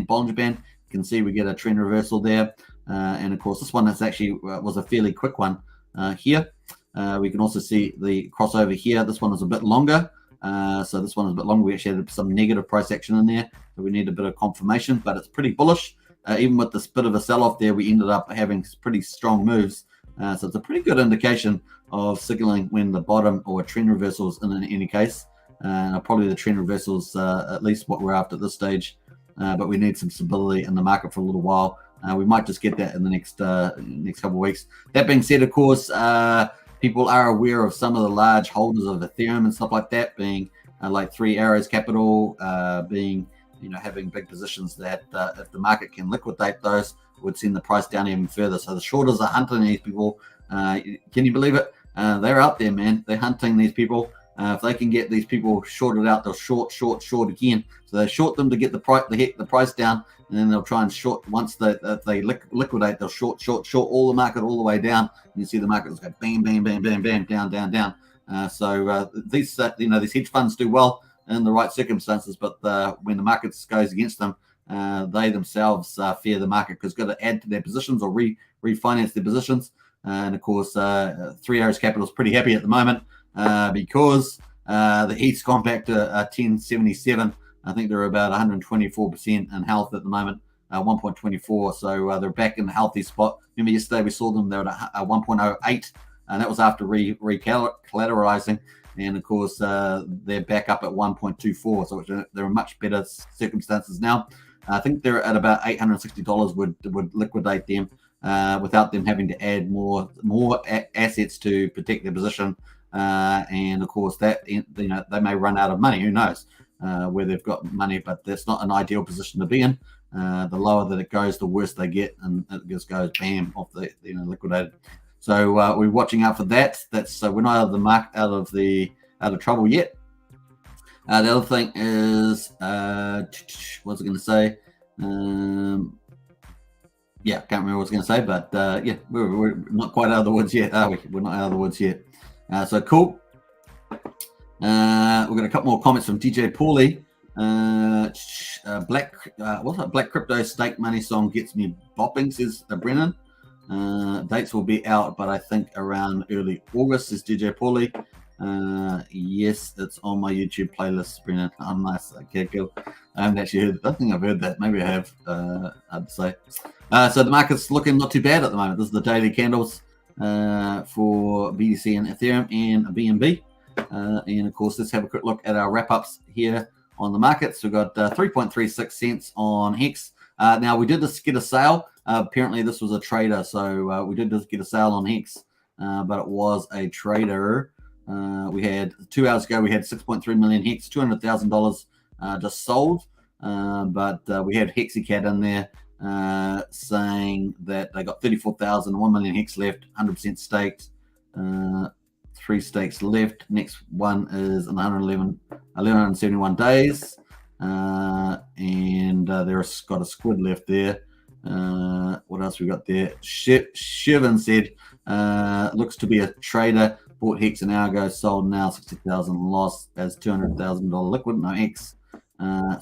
Bollinger Band, you can see we get a trend reversal there. And of course, this one that's actually was a fairly quick one here. We can also see the crossover here. This one is a bit longer. So this one is a bit longer. We actually had some negative price action in there, so we need a bit of confirmation, but it's pretty bullish. Even with this bit of a sell-off there, we ended up having pretty strong moves. So it's a pretty good indication of signaling when the bottom or trend reversals in any case. Probably the trend reversals, at least what we're after at this stage. But we need some stability in the market for a little while. We might just get that in the next couple of weeks. That being said, of course, people are aware of some of the large holders of Ethereum and stuff like that, being like 3 Arrows Capital, being having big positions that if the market can liquidate those, would send the price down even further. So the shorters are hunting these people. Can you believe it? They're out there, man. They're hunting these people. If they can get these people shorted out, they'll short again. So they short them to get the price down, and then they'll try and short once they liquidate. They'll short all the market all the way down. And you see the market go bam, bam, bam, bam, bam, down. So these hedge funds do well in the right circumstances, but when the market goes against them, they themselves fear the market because they've got to add to their positions or refinance their positions. And of course, 3 Arrows Capital is pretty happy at the moment because the heat's gone back to 1077. I think they're about 124% in health at the moment, 1.24. So they're back in the healthy spot. Remember yesterday we saw them, they were at 1.08, and that was after recollateralizing. And of course, they're back up at 1.24, so they're in much better circumstances now. I think they're at about $860 would liquidate them without them having to add more assets to protect their position. And of course, that they may run out of money. Who knows where they've got money? But that's not an ideal position to be in. The lower that it goes, the worse they get, and it just goes bam off the liquidated. So we're watching out for that. That's we're not out of out of trouble yet. The other thing is what was I going to say? Yeah, can't remember what I was going to say, but yeah, we're not quite out of the woods yet, are we? We're not out of the woods yet. So cool. We've got a couple more comments from DJ Paulie. Black Crypto Stake Money song gets me bopping, says Brennan. Dates will be out, but I think around early August, says DJ Paulie. Yes, it's on my YouTube playlist, Brennan. Oh, nice. Okay, cool. I haven't actually heard. I think I've heard that. Maybe I have. I'd say. So the market's looking not too bad at the moment. This is the daily candles for BTC and Ethereum and BNB. And of course, let's have a quick look at our wrap-ups here on the markets. We've got 3.36 cents on Hex. Now we did just get a sale. Apparently this was a trader, so we did just get a sale on Hex, but it was a trader. We had 2 hours ago, we had 6.3 million Hex, $200,000 just sold, but we had Hexicat in there saying that they got 34,000, 1 million Hex left, 100% staked, 3 stakes left. Next one is 171 days, and there's got a squid left there. What else we got there? Shivan said, looks to be a trader, bought Hex an hour ago, sold now, 60,000 lost as $200,000 liquid, no Hex.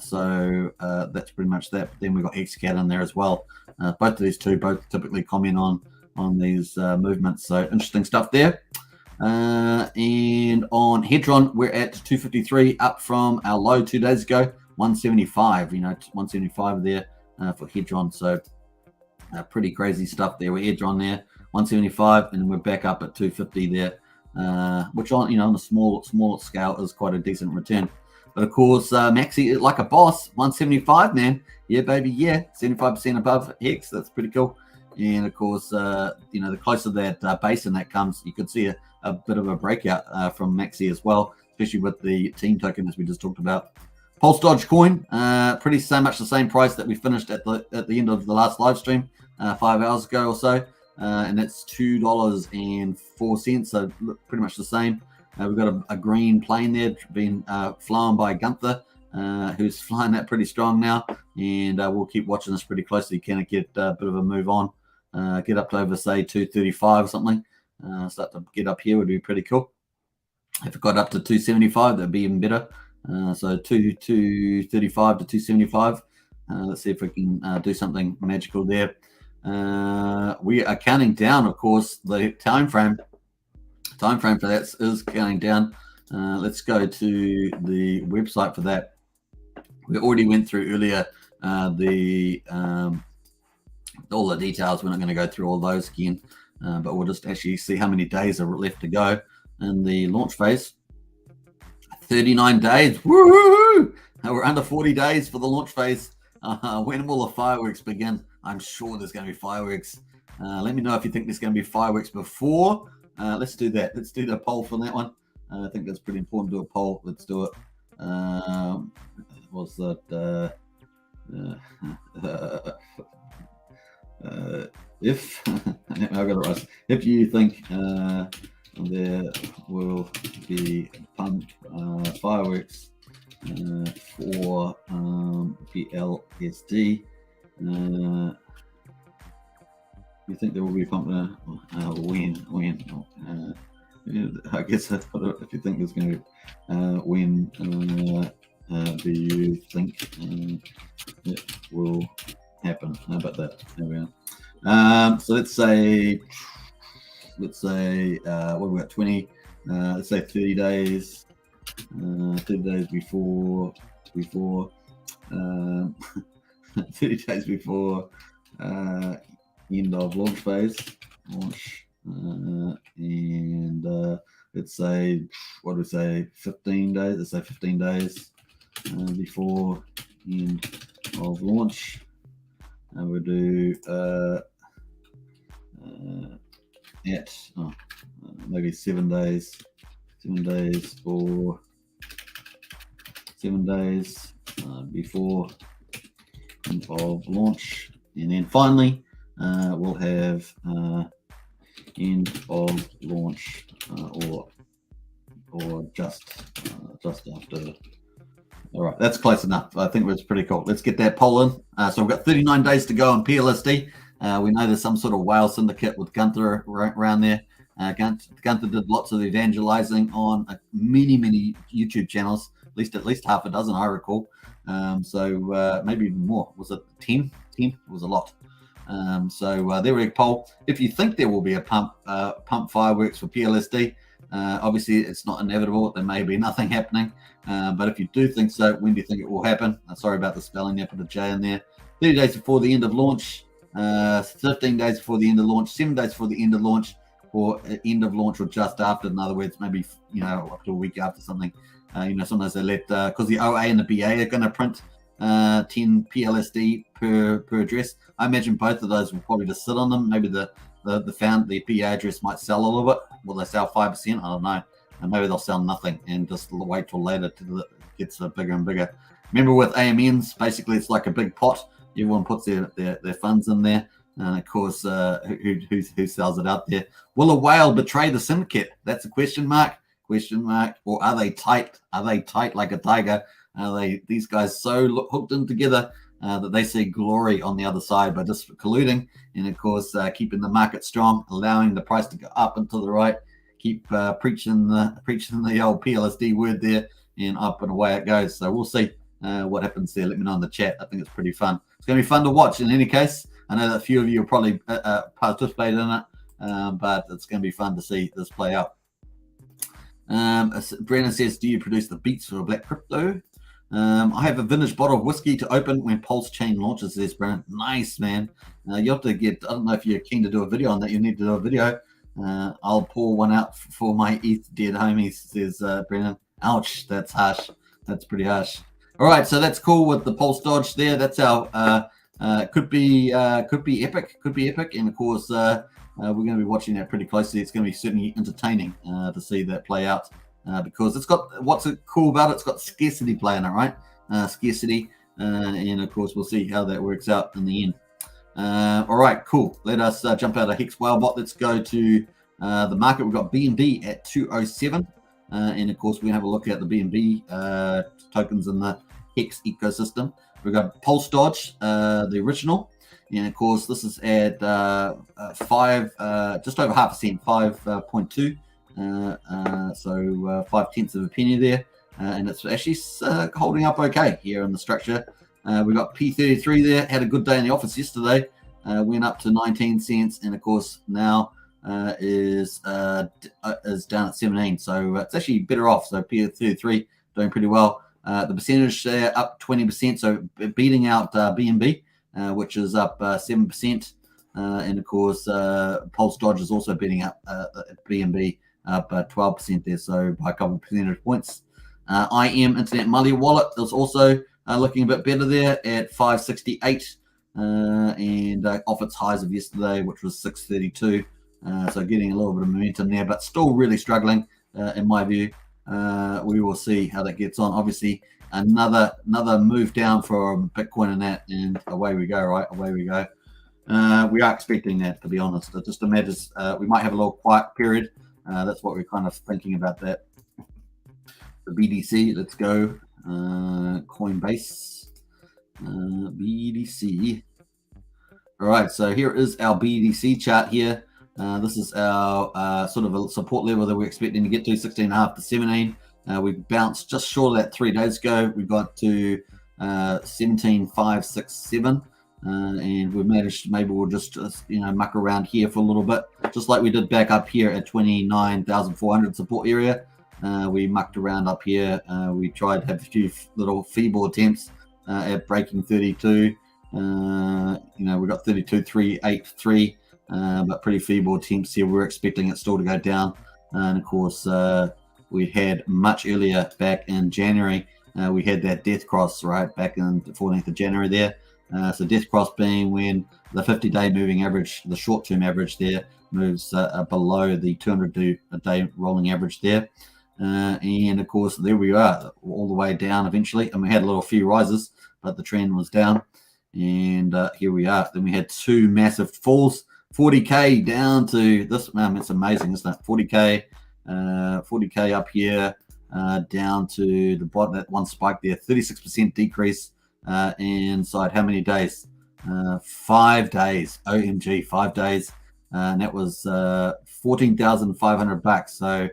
So that's pretty much that. But then we got Hexicat in there as well. Both of these two both typically comment on these movements. So interesting stuff there. And on Hedron, we're at 253, up from our low 2 days ago, 175. 175 there for Hedron. So pretty crazy stuff there. We're Hedron there, 175, and we're back up at 250 there, which on a small scale is quite a decent return. But of course, Maxi, like a boss, 175, man. Yeah, baby, yeah. 75% above Hex. That's pretty cool. And of course, the closer that base and that comes, you could see a bit of a breakout from Maxi as well, especially with the team token as we just talked about. Pulse Dodge coin, pretty much the same price that we finished at the end of the last live stream 5 hours ago or so, and that's $2.04. So pretty much the same. We've got a green plane there being flown by Gunther, who's flying that pretty strong now, and we'll keep watching this pretty closely. Can it get a bit of a move on, get up to over say 235 or something, start to get up here would be pretty cool. If it got up to 275, that'd be even better. So 235 to 275. Let's see if we can do something magical there. We are counting down, of course, the time frame. Time frame for that is counting down. Let's go to the website for that. We already went through earlier all the details. We're not going to go through all those again, but we'll just actually see how many days are left to go in the launch phase. 39 days. Woohoo! We're under 40 days for the launch phase. When will the fireworks begin? I'm sure there's going to be fireworks. Let me know if you think there's going to be fireworks before. Let's do that. Let's do the poll for that one. I think that's pretty important to do a poll. Let's do it. Was that if I got it right. If you think there will be fireworks for PLSD, you think there will be when? I guess that's what, if you think there's going to be when do you think it will happen? How about that? There we are. So let's say what we got 20. Let's say 30 days. 30 days before 30 days before end of launch phase. And let's say, what do we say, 15 days? Let's say 15 days before end of launch. And we'll do at maybe 7 days. 7 days or 7 days before end of launch, and then finally we'll have end of launch or just after. All right, that's close enough. I think it's pretty cool. Let's get that poll in. So we've got 39 days to go on PLSD. We know there's some sort of whale syndicate with Gunther around there. Gunther did lots of evangelizing on many YouTube channels, at least half a dozen, I recall. So maybe even more. Was it 10? 10 it was a lot. So there we go, poll. If you think there will be a pump fireworks for PLSD, obviously it's not inevitable. There may be nothing happening. But if you do think so, when do you think it will happen? Sorry about the spelling there, put a J in there. 30 days before the end of launch, 15 days before the end of launch, 7 days before the end of launch, or end of launch or just after. In other words, maybe up to a week after something. Sometimes they let because the OA and the BA are going to print 10 PLSD per address. I imagine both of those will probably just sit on them. Maybe the PA address might sell a little bit. Will they sell 5%? I don't know. And maybe they'll sell nothing and just wait till later till it gets bigger and bigger. Remember with AMNs, basically it's like a big pot. Everyone puts their funds in there. And of course, who sells it out there? Will a whale betray the syndicate? That's a question mark. Or are they tight? Are they tight like a tiger? Are these guys so hooked in together that they see glory on the other side by just colluding? And of course, keeping the market strong, allowing the price to go up and to the right. Keep preaching the old PLSD word there, and up and away it goes. So we'll see what happens there. Let me know in the chat. I think it's pretty fun. It's going to be fun to watch in any case. I know that a few of you will probably participate in it, but it's going to be fun to see this play out. Brennan says, do you produce the beats for Black Crypto? I have a vintage bottle of whiskey to open when Pulsechain launches, says Brennan. Nice, man. You have to get, I don't know if you're keen to do a video on that. You need to do a video. I'll pour one out for my ETH dead homies, says Brennan. Ouch, that's harsh. That's pretty harsh. All right, so that's cool with the Pulse Dodge there. That's our Could be epic. Could be epic. And of course, we're going to be watching that pretty closely. It's going to be certainly entertaining to see that play out because it's got what's cool about it. It's got scarcity play in it, right? Scarcity, and of course, we'll see how that works out in the end. All right, cool. Let us jump out of Hex Whalebot. Let's go to the market. We've got BNB at 207. And of course, we have a look at the BNB tokens in the Hex ecosystem. We've got Pulse Dodge, the original. And of course, this is at just over 0.5%, 5.2. So 5/10 of a penny there. And it's actually holding up okay here in the structure. We got P33 there, had a good day in the office yesterday, went up to 19 cents, and of course now is down at 17. So it's actually better off. So P33 doing pretty well. The percentage there up 20%, so beating out BNB, which is up 7%. And of course, Pulse Dodge is also beating up BNB up 12% there, so by a couple of percentage points. IM Internet Money Wallet is also looking a bit better there at 568 and off its highs of yesterday, which was 632. So getting a little bit of momentum there, but still really struggling in my view. We will see how that gets on. Obviously, another move down for Bitcoin and that, and away we go, right? Away we go. We are expecting that, to be honest. It just imagines we might have a little quiet period. That's what we're kind of thinking about that. The BDC, let's go. Coinbase, BDC. All right, so here is our BDC chart here. This is our sort of a support level that we're expecting to get to, 16.5 to 17. We bounced just short of that 3 days ago. We got to 17,567, and we managed. Maybe we'll just muck around here for a little bit, just like we did back up here at 29,400 support area. We mucked around up here. We tried to have a few little feeble attempts at breaking 32. We got 32,383. But pretty feeble attempts here. We're expecting it still to go down. And of course, we had much earlier back in January, we had that death cross, right, back in the 14th of January there. So death cross being when the 50-day moving average, the short-term average there, moves below the 200-day rolling average there. And of course, there we are, all the way down eventually. And we had a little few rises, but the trend was down. And here we are. Then we had two massive falls. 40K down to this. Man, it's amazing, isn't it? 40K up here, down to the bottom. That one spike there, 36% decrease inside how many days? 5 days. OMG, 5 days, and that was $14,500. So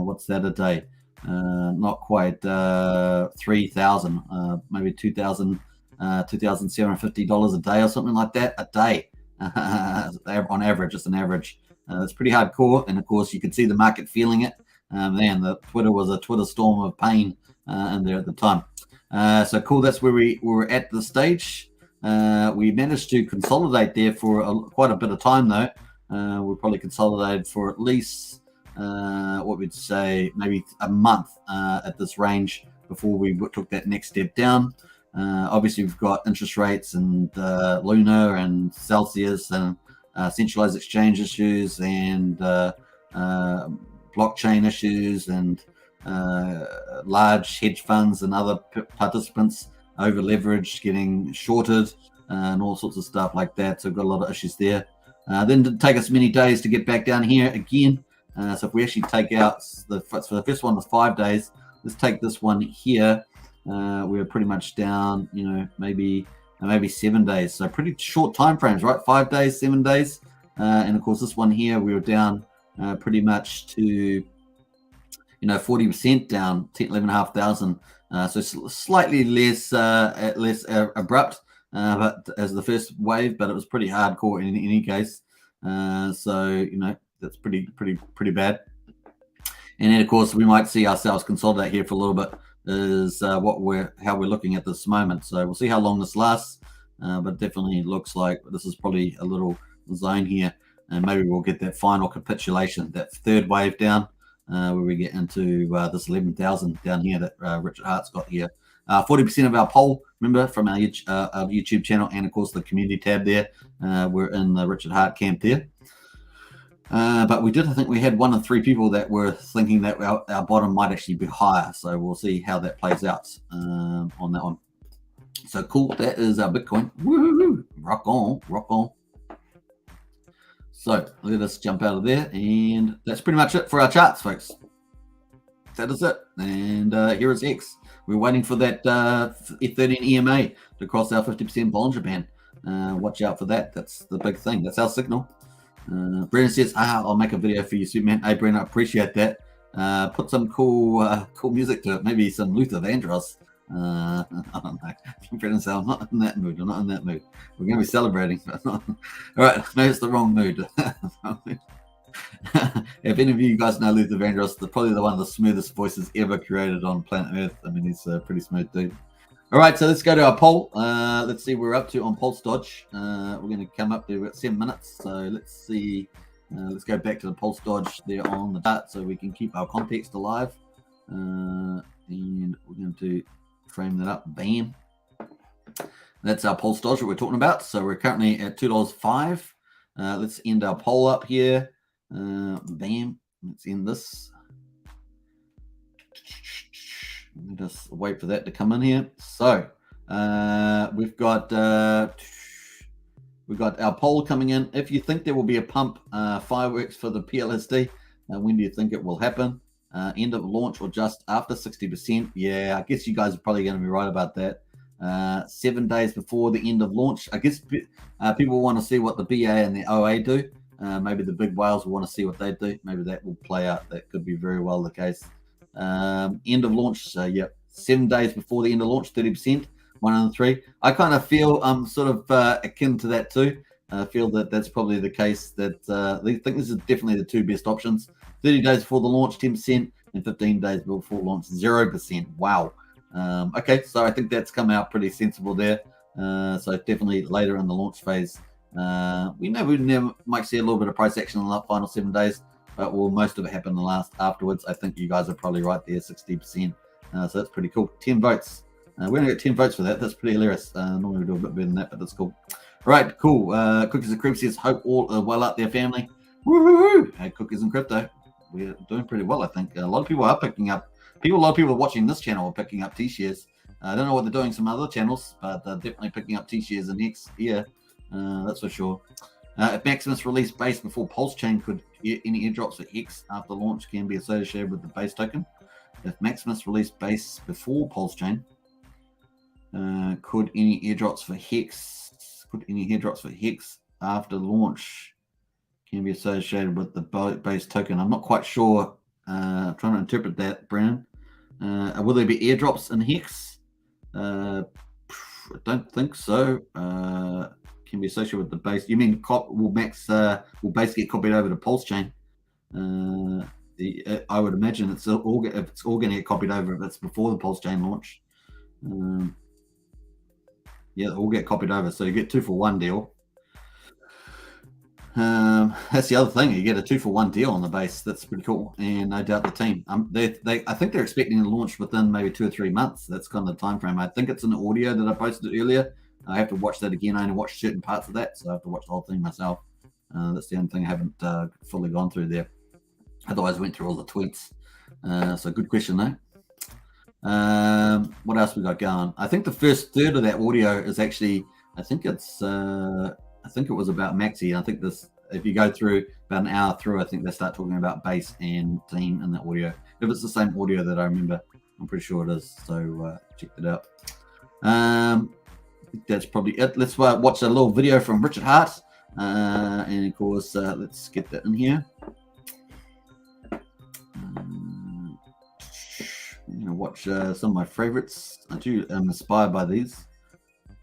what's that a day? Not quite 3,000. Maybe $2,750 a day or something like that a day. On average, just an average. It's pretty hardcore, and of course you could see the market feeling it. Man, the Twitter was a Twitter storm of pain in there at the time. So cool. That's where we were at the stage. We managed to consolidate there for quite a bit of time, though. We probably consolidated for at least what we'd say maybe a month at this range before we took that next step down. Obviously, we've got interest rates and Luna and Celsius and centralized exchange issues and blockchain issues and large hedge funds and other participants over leveraged, getting shorted and all sorts of stuff like that. So we've got a lot of issues there. Then it didn't take us many days to get back down here again. So if we actually take out the first one was 5 days, let's take this one here. We're pretty much down, maybe 7 days. So pretty short time frames, right? 5 days, 7 days. And of course, this one here, we were down pretty much to, 40% down, 11,500. So slightly less abrupt, but as the first wave, but it was pretty hardcore in any case. So that's pretty bad. And then of course we might see ourselves consolidate here for a little bit. Is how we're looking at this moment. So we'll see how long this lasts, but definitely looks like this is probably a little zone here, and maybe we'll get that final capitulation, that third wave down, where we get into this 11,000 down here that Richard Hart's got here. 40% of our poll, remember, from our YouTube channel, and of course the community tab there. We're in the Richard Hart camp there. But we did, I think we had 1 of 3 people that were thinking that our bottom might actually be higher. So we'll see how that plays out on that one. So cool, that is our Bitcoin. Woo-hoo-hoo. Rock on, rock on. So let us jump out of there, and that's pretty much it for our charts, folks. That is it. And here is X. We're waiting for that F13 EMA to cross our 50% Bollinger Band. Watch out for that. That's the big thing. That's our signal. Brennan says, I'll make a video for you, Superman. Hey, Brennan, I appreciate that. Put some cool music to it. Maybe some Luther Vandross. I don't know. Brennan says, I'm not in that mood. I'm not in that mood. We're going to be celebrating. All right, maybe it's the wrong mood. If any of you guys know Luther Vandross, probably one of the smoothest voices ever created on planet Earth. I mean, he's a pretty smooth dude. All right, so let's go to our poll. Let's see what we're up to on Pulse Dodge. We're going to come up to about 7 minutes. So let's see. Let's go back to the Pulse Dodge there on the dart so we can keep our context alive. And we're going to frame that up. Bam. That's our Pulse Dodge that we're talking about. So we're currently at $2.05. Let's end our poll up here. Bam. Let's end this. Just wait for that to come in here. So we've got our poll coming in. If you think there will be a pump, fireworks for the PLSD, when do you think it will happen? End of launch or just after 60%? Yeah, I guess you guys are probably going to be right about that. 7 days before the end of launch. I guess people want to see what the BA and the OA do. Maybe the big whales will want to see what they do. Maybe that will play out. That could be very well the case. End of launch, so yeah, 7 days before the end of launch, 30%, 1 in 3. I kind of feel sort of akin to that too. I feel that that's probably the case. That I think this is definitely the 2 best options. 30 days before the launch, 10%, and 15 days before launch, 0%. Wow. Okay, so I think that's come out pretty sensible there. So definitely later in the launch phase, we never might see a little bit of price action in the final 7 days. But will most of it happen afterwards? I think you guys are probably right there, 60%. So that's pretty cool. 10 votes. We're going to get 10 votes for that. That's pretty hilarious. Normally we do a bit better than that, but that's cool. All right, cool. Cookies and Cream says, hope all are well out there, family. Woo-hoo-hoo! Hey, Cookies and Crypto. We're doing pretty well, I think. A lot of people are picking up. A lot of people watching this channel are picking up T-shares. I don't know what they're doing some other channels, but they're definitely picking up T-shares and Hex here. That's for sure. If Maximus released base before Pulsechain, could any airdrops for Hex after launch can be associated with the base token? If Maximus released base before Pulsechain, could any airdrops for Hex after launch can be associated with the base token? I'm not quite sure. I'm trying to interpret that, Brandon. Will there be airdrops in Hex? I don't think so. Can be associated with the base. You mean will base get copied over to Pulsechain? I would imagine if it's all going to get copied over if it's before the Pulsechain launch. Yeah, they'll all get copied over, so you get 2-for-1 deal. That's the other thing. You get a 2-for-1 deal on the base. That's pretty cool, and no doubt the team. I think they're expecting to launch within maybe 2 or 3 months. That's kind of the time frame. I think it's an audio that I posted earlier. I have to watch that again. I only watched certain parts of that, so I have to watch the whole thing myself. That's the only thing I haven't fully gone through there. Otherwise, I went through all the tweets. So good question, though. What else we got going? I think the first third of that audio is actually, I think it was about Maxi. I think if you go through about an hour through, I think they start talking about base and team in the audio. If it's the same audio that I remember, I'm pretty sure it is. So check that out. I think that's probably it. Let's watch a little video from Richard Hart. And of course, let's get that in here. I'm going to watch some of my favorites. I am inspired by these.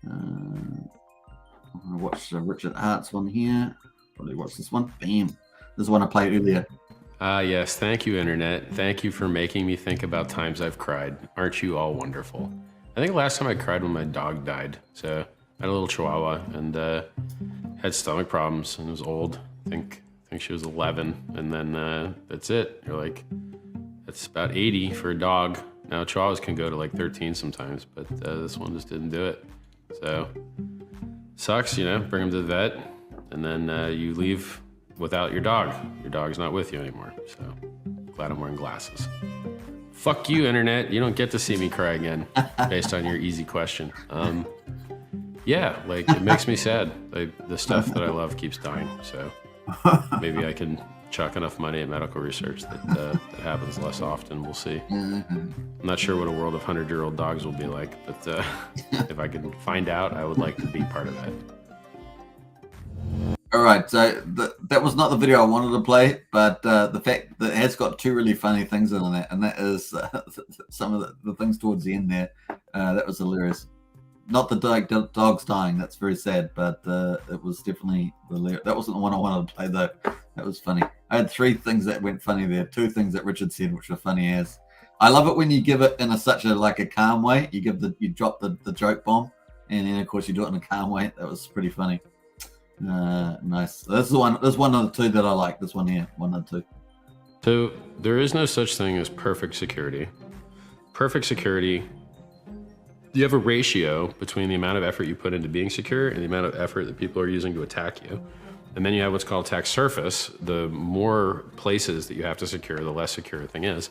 I'm going to watch Richard Hart's one here. Probably watch this one. Bam. This is one I played earlier. Yes, thank you, Internet. Thank you for making me think about times I've cried. Aren't you all wonderful? I think last time I cried when my dog died. So I had a little Chihuahua and had stomach problems and was old. I think she was 11, and then that's it. You're like, that's about 80 for a dog. Now Chihuahuas can go to like 13 sometimes, but this one just didn't do it. So sucks, you know. Bring him to the vet, and then you leave without your dog. Your dog's not with you anymore. So glad I'm wearing glasses. Fuck you, internet. You don't get to see me cry again based on your easy question. Yeah, like it makes me sad. Like, the stuff that I love keeps dying. So maybe I can chuck enough money at medical research that that happens less often. We'll see. I'm not sure what a world of 100-year-old dogs will be like, but if I can find out, I would like to be part of that. All right, so that was not the video I wanted to play, but the fact that it has got two really funny things in it, and that is some of the things towards the end there. That was hilarious. Not the dogs dying, that's very sad, but it was definitely hilarious. That wasn't the one I wanted to play, though. That was funny. I had three things that went funny there. Two things that Richard said, which were funny as. I love it when you give it in such a calm way. You drop the joke bomb, and then of course you do it in a calm way. That was pretty funny. Nice. So this is one. There's one of the two that I like. This one here, one of the two. So there is no such thing as perfect security. Perfect security. You have a ratio between the amount of effort you put into being secure and the amount of effort that people are using to attack you. And then you have what's called attack surface. The more places that you have to secure, the less secure a thing is.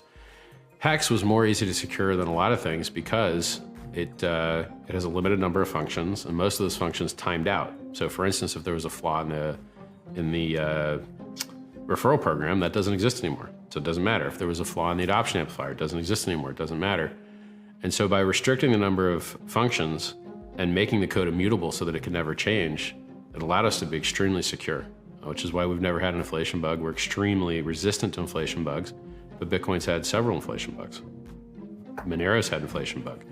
Hex was more easy to secure than a lot of things because it has a limited number of functions, and most of those functions timed out. So for instance, if there was a flaw in the referral program, that doesn't exist anymore. So it doesn't matter. If there was a flaw in the adoption amplifier, it doesn't exist anymore. It doesn't matter. And so by restricting the number of functions and making the code immutable so that it can never change, it allowed us to be extremely secure, which is why we've never had an inflation bug. We're extremely resistant to inflation bugs, but Bitcoin's had several inflation bugs. Monero's had an inflation bug.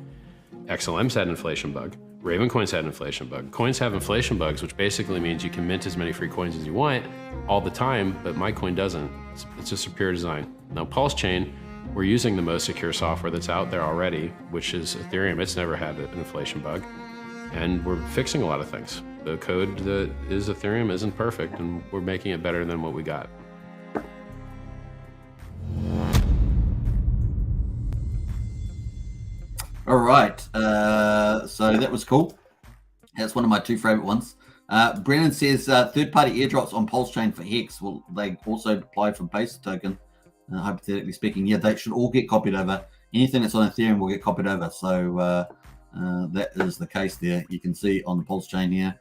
XLM's had an inflation bug. Ravencoin's had an inflation bug. Coins have inflation bugs, which basically means you can mint as many free coins as you want all the time, but my coin doesn't. It's a superior design. Now, Pulsechain, we're using the most secure software that's out there already, which is Ethereum. It's never had an inflation bug. And we're fixing a lot of things. The code that is Ethereum isn't perfect, and we're making it better than what we got. All right, so that was cool. That's one of my two favorite ones. Brennan says third-party airdrops on Pulsechain for Hex, will they also apply for base token? Hypothetically speaking, yeah, they should all get copied over. Anything that's on Ethereum will get copied over. So that is the case there. You can see on the Pulsechain here,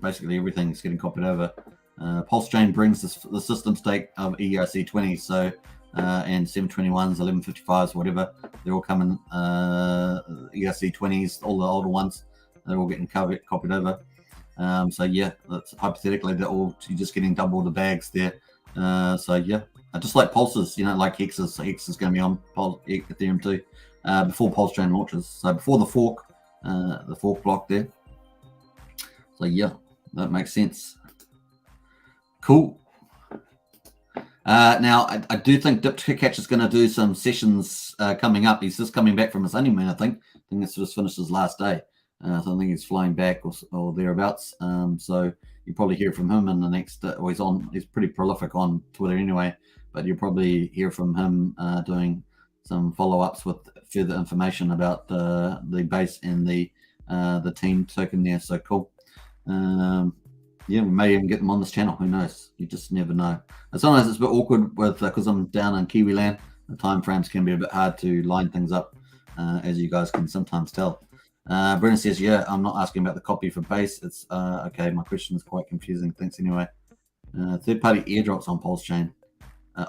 basically everything is getting copied over. Pulsechain brings the system stake of ERC20, so and 721s, 1155s, whatever. They're all coming. ERC20s, all the older ones, they're all getting copied over. So yeah, that's hypothetically they're all just getting double the bags there. So yeah, just like pulses, you know, like Hexes. So Hex is going to be on Ethereum too before Pulsechain launches. So before the fork block there. So yeah, that makes sense. Cool. Now I do think Dipcatch is going to do some sessions coming up. He's just coming back from his honeymoon, I think. I think it's just finished his last day. So I think he's flying back or thereabouts. So you probably hear from him in the next. He's pretty prolific on Twitter anyway. But you'll probably hear from him doing some follow-ups with further information about the base and the team token there. So cool. Yeah, we may even get them on this channel. Who knows? You just never know. And sometimes it's a bit awkward with because I'm down in Kiwi land. The time frames can be a bit hard to line things up, as you guys can sometimes tell. Brennan says, yeah, I'm not asking about the copy for base. It's okay. My question is quite confusing. Thanks anyway. Third-party airdrops on Pulsechain.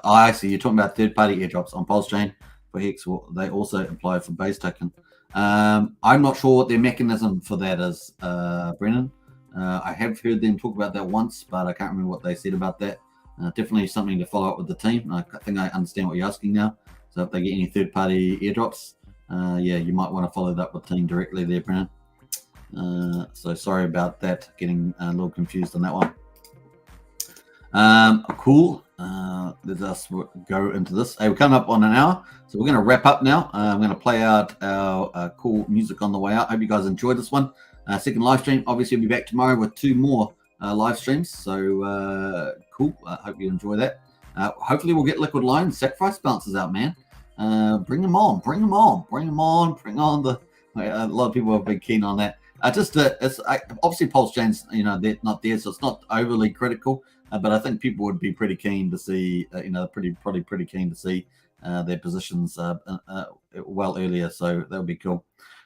I see. You're talking about third-party airdrops on Pulsechain for Hex. They also apply for base token. I'm not sure what their mechanism for that is, Brennan. I have heard them talk about that once, but I can't remember what they said about that. Definitely something to follow up with the team. I think I understand what you're asking now. So if they get any third-party airdrops, yeah, you might want to follow that up with the team directly there, Brennan. So sorry about that, getting a little confused on that one. Cool. Let us go into this. Hey, we're coming up on an hour, so we're going to wrap up now. I'm going to play out our cool music on the way out. Hope you guys enjoyed this one. Second live stream. Obviously, we'll be back tomorrow with 2 more live streams. So cool. I hope you enjoy that. Hopefully, we'll get Liquid Line Sacrifice balances out, man. Bring them on. Bring on the. A lot of people have been keen on that. It's obviously Pulsechain's, they're not there, so it's not overly critical. But I think people would be pretty keen to see, probably pretty keen to see their positions well earlier. So that would be cool.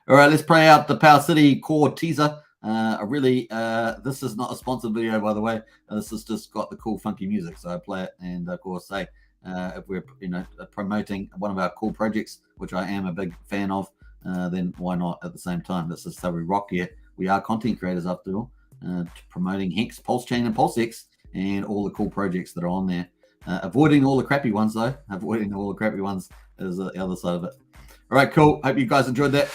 All right, let's play out the Power City core teaser. This is not a sponsored video, by the way. This has just got the cool, funky music. So I play it, and of course, say if we're promoting one of our cool projects, which I am a big fan of, then why not at the same time? This is how we rock here. We are content creators after all, promoting Hex, Pulsechain, and Pulsex, and all the cool projects that are on there. Avoiding all the crappy ones, though. Avoiding all the crappy ones is the other side of it. All right, cool. Hope you guys enjoyed that.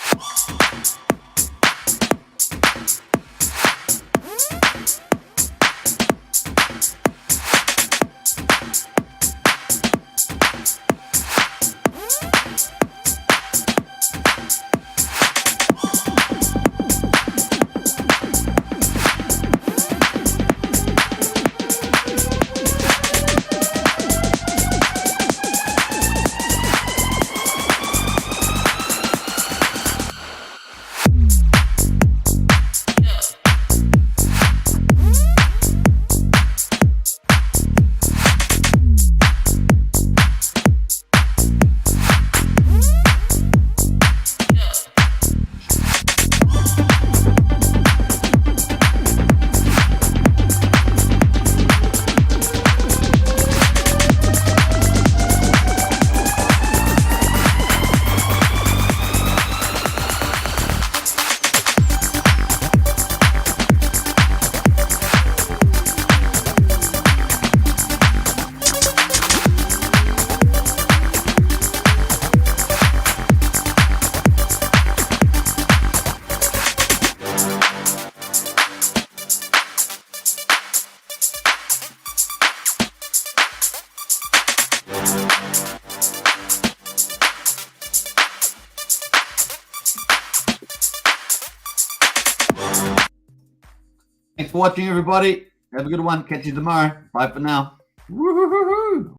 Thanks for watching, everybody. Have a good one. Catch you tomorrow. Bye for now. Woo-hoo-hoo-hoo.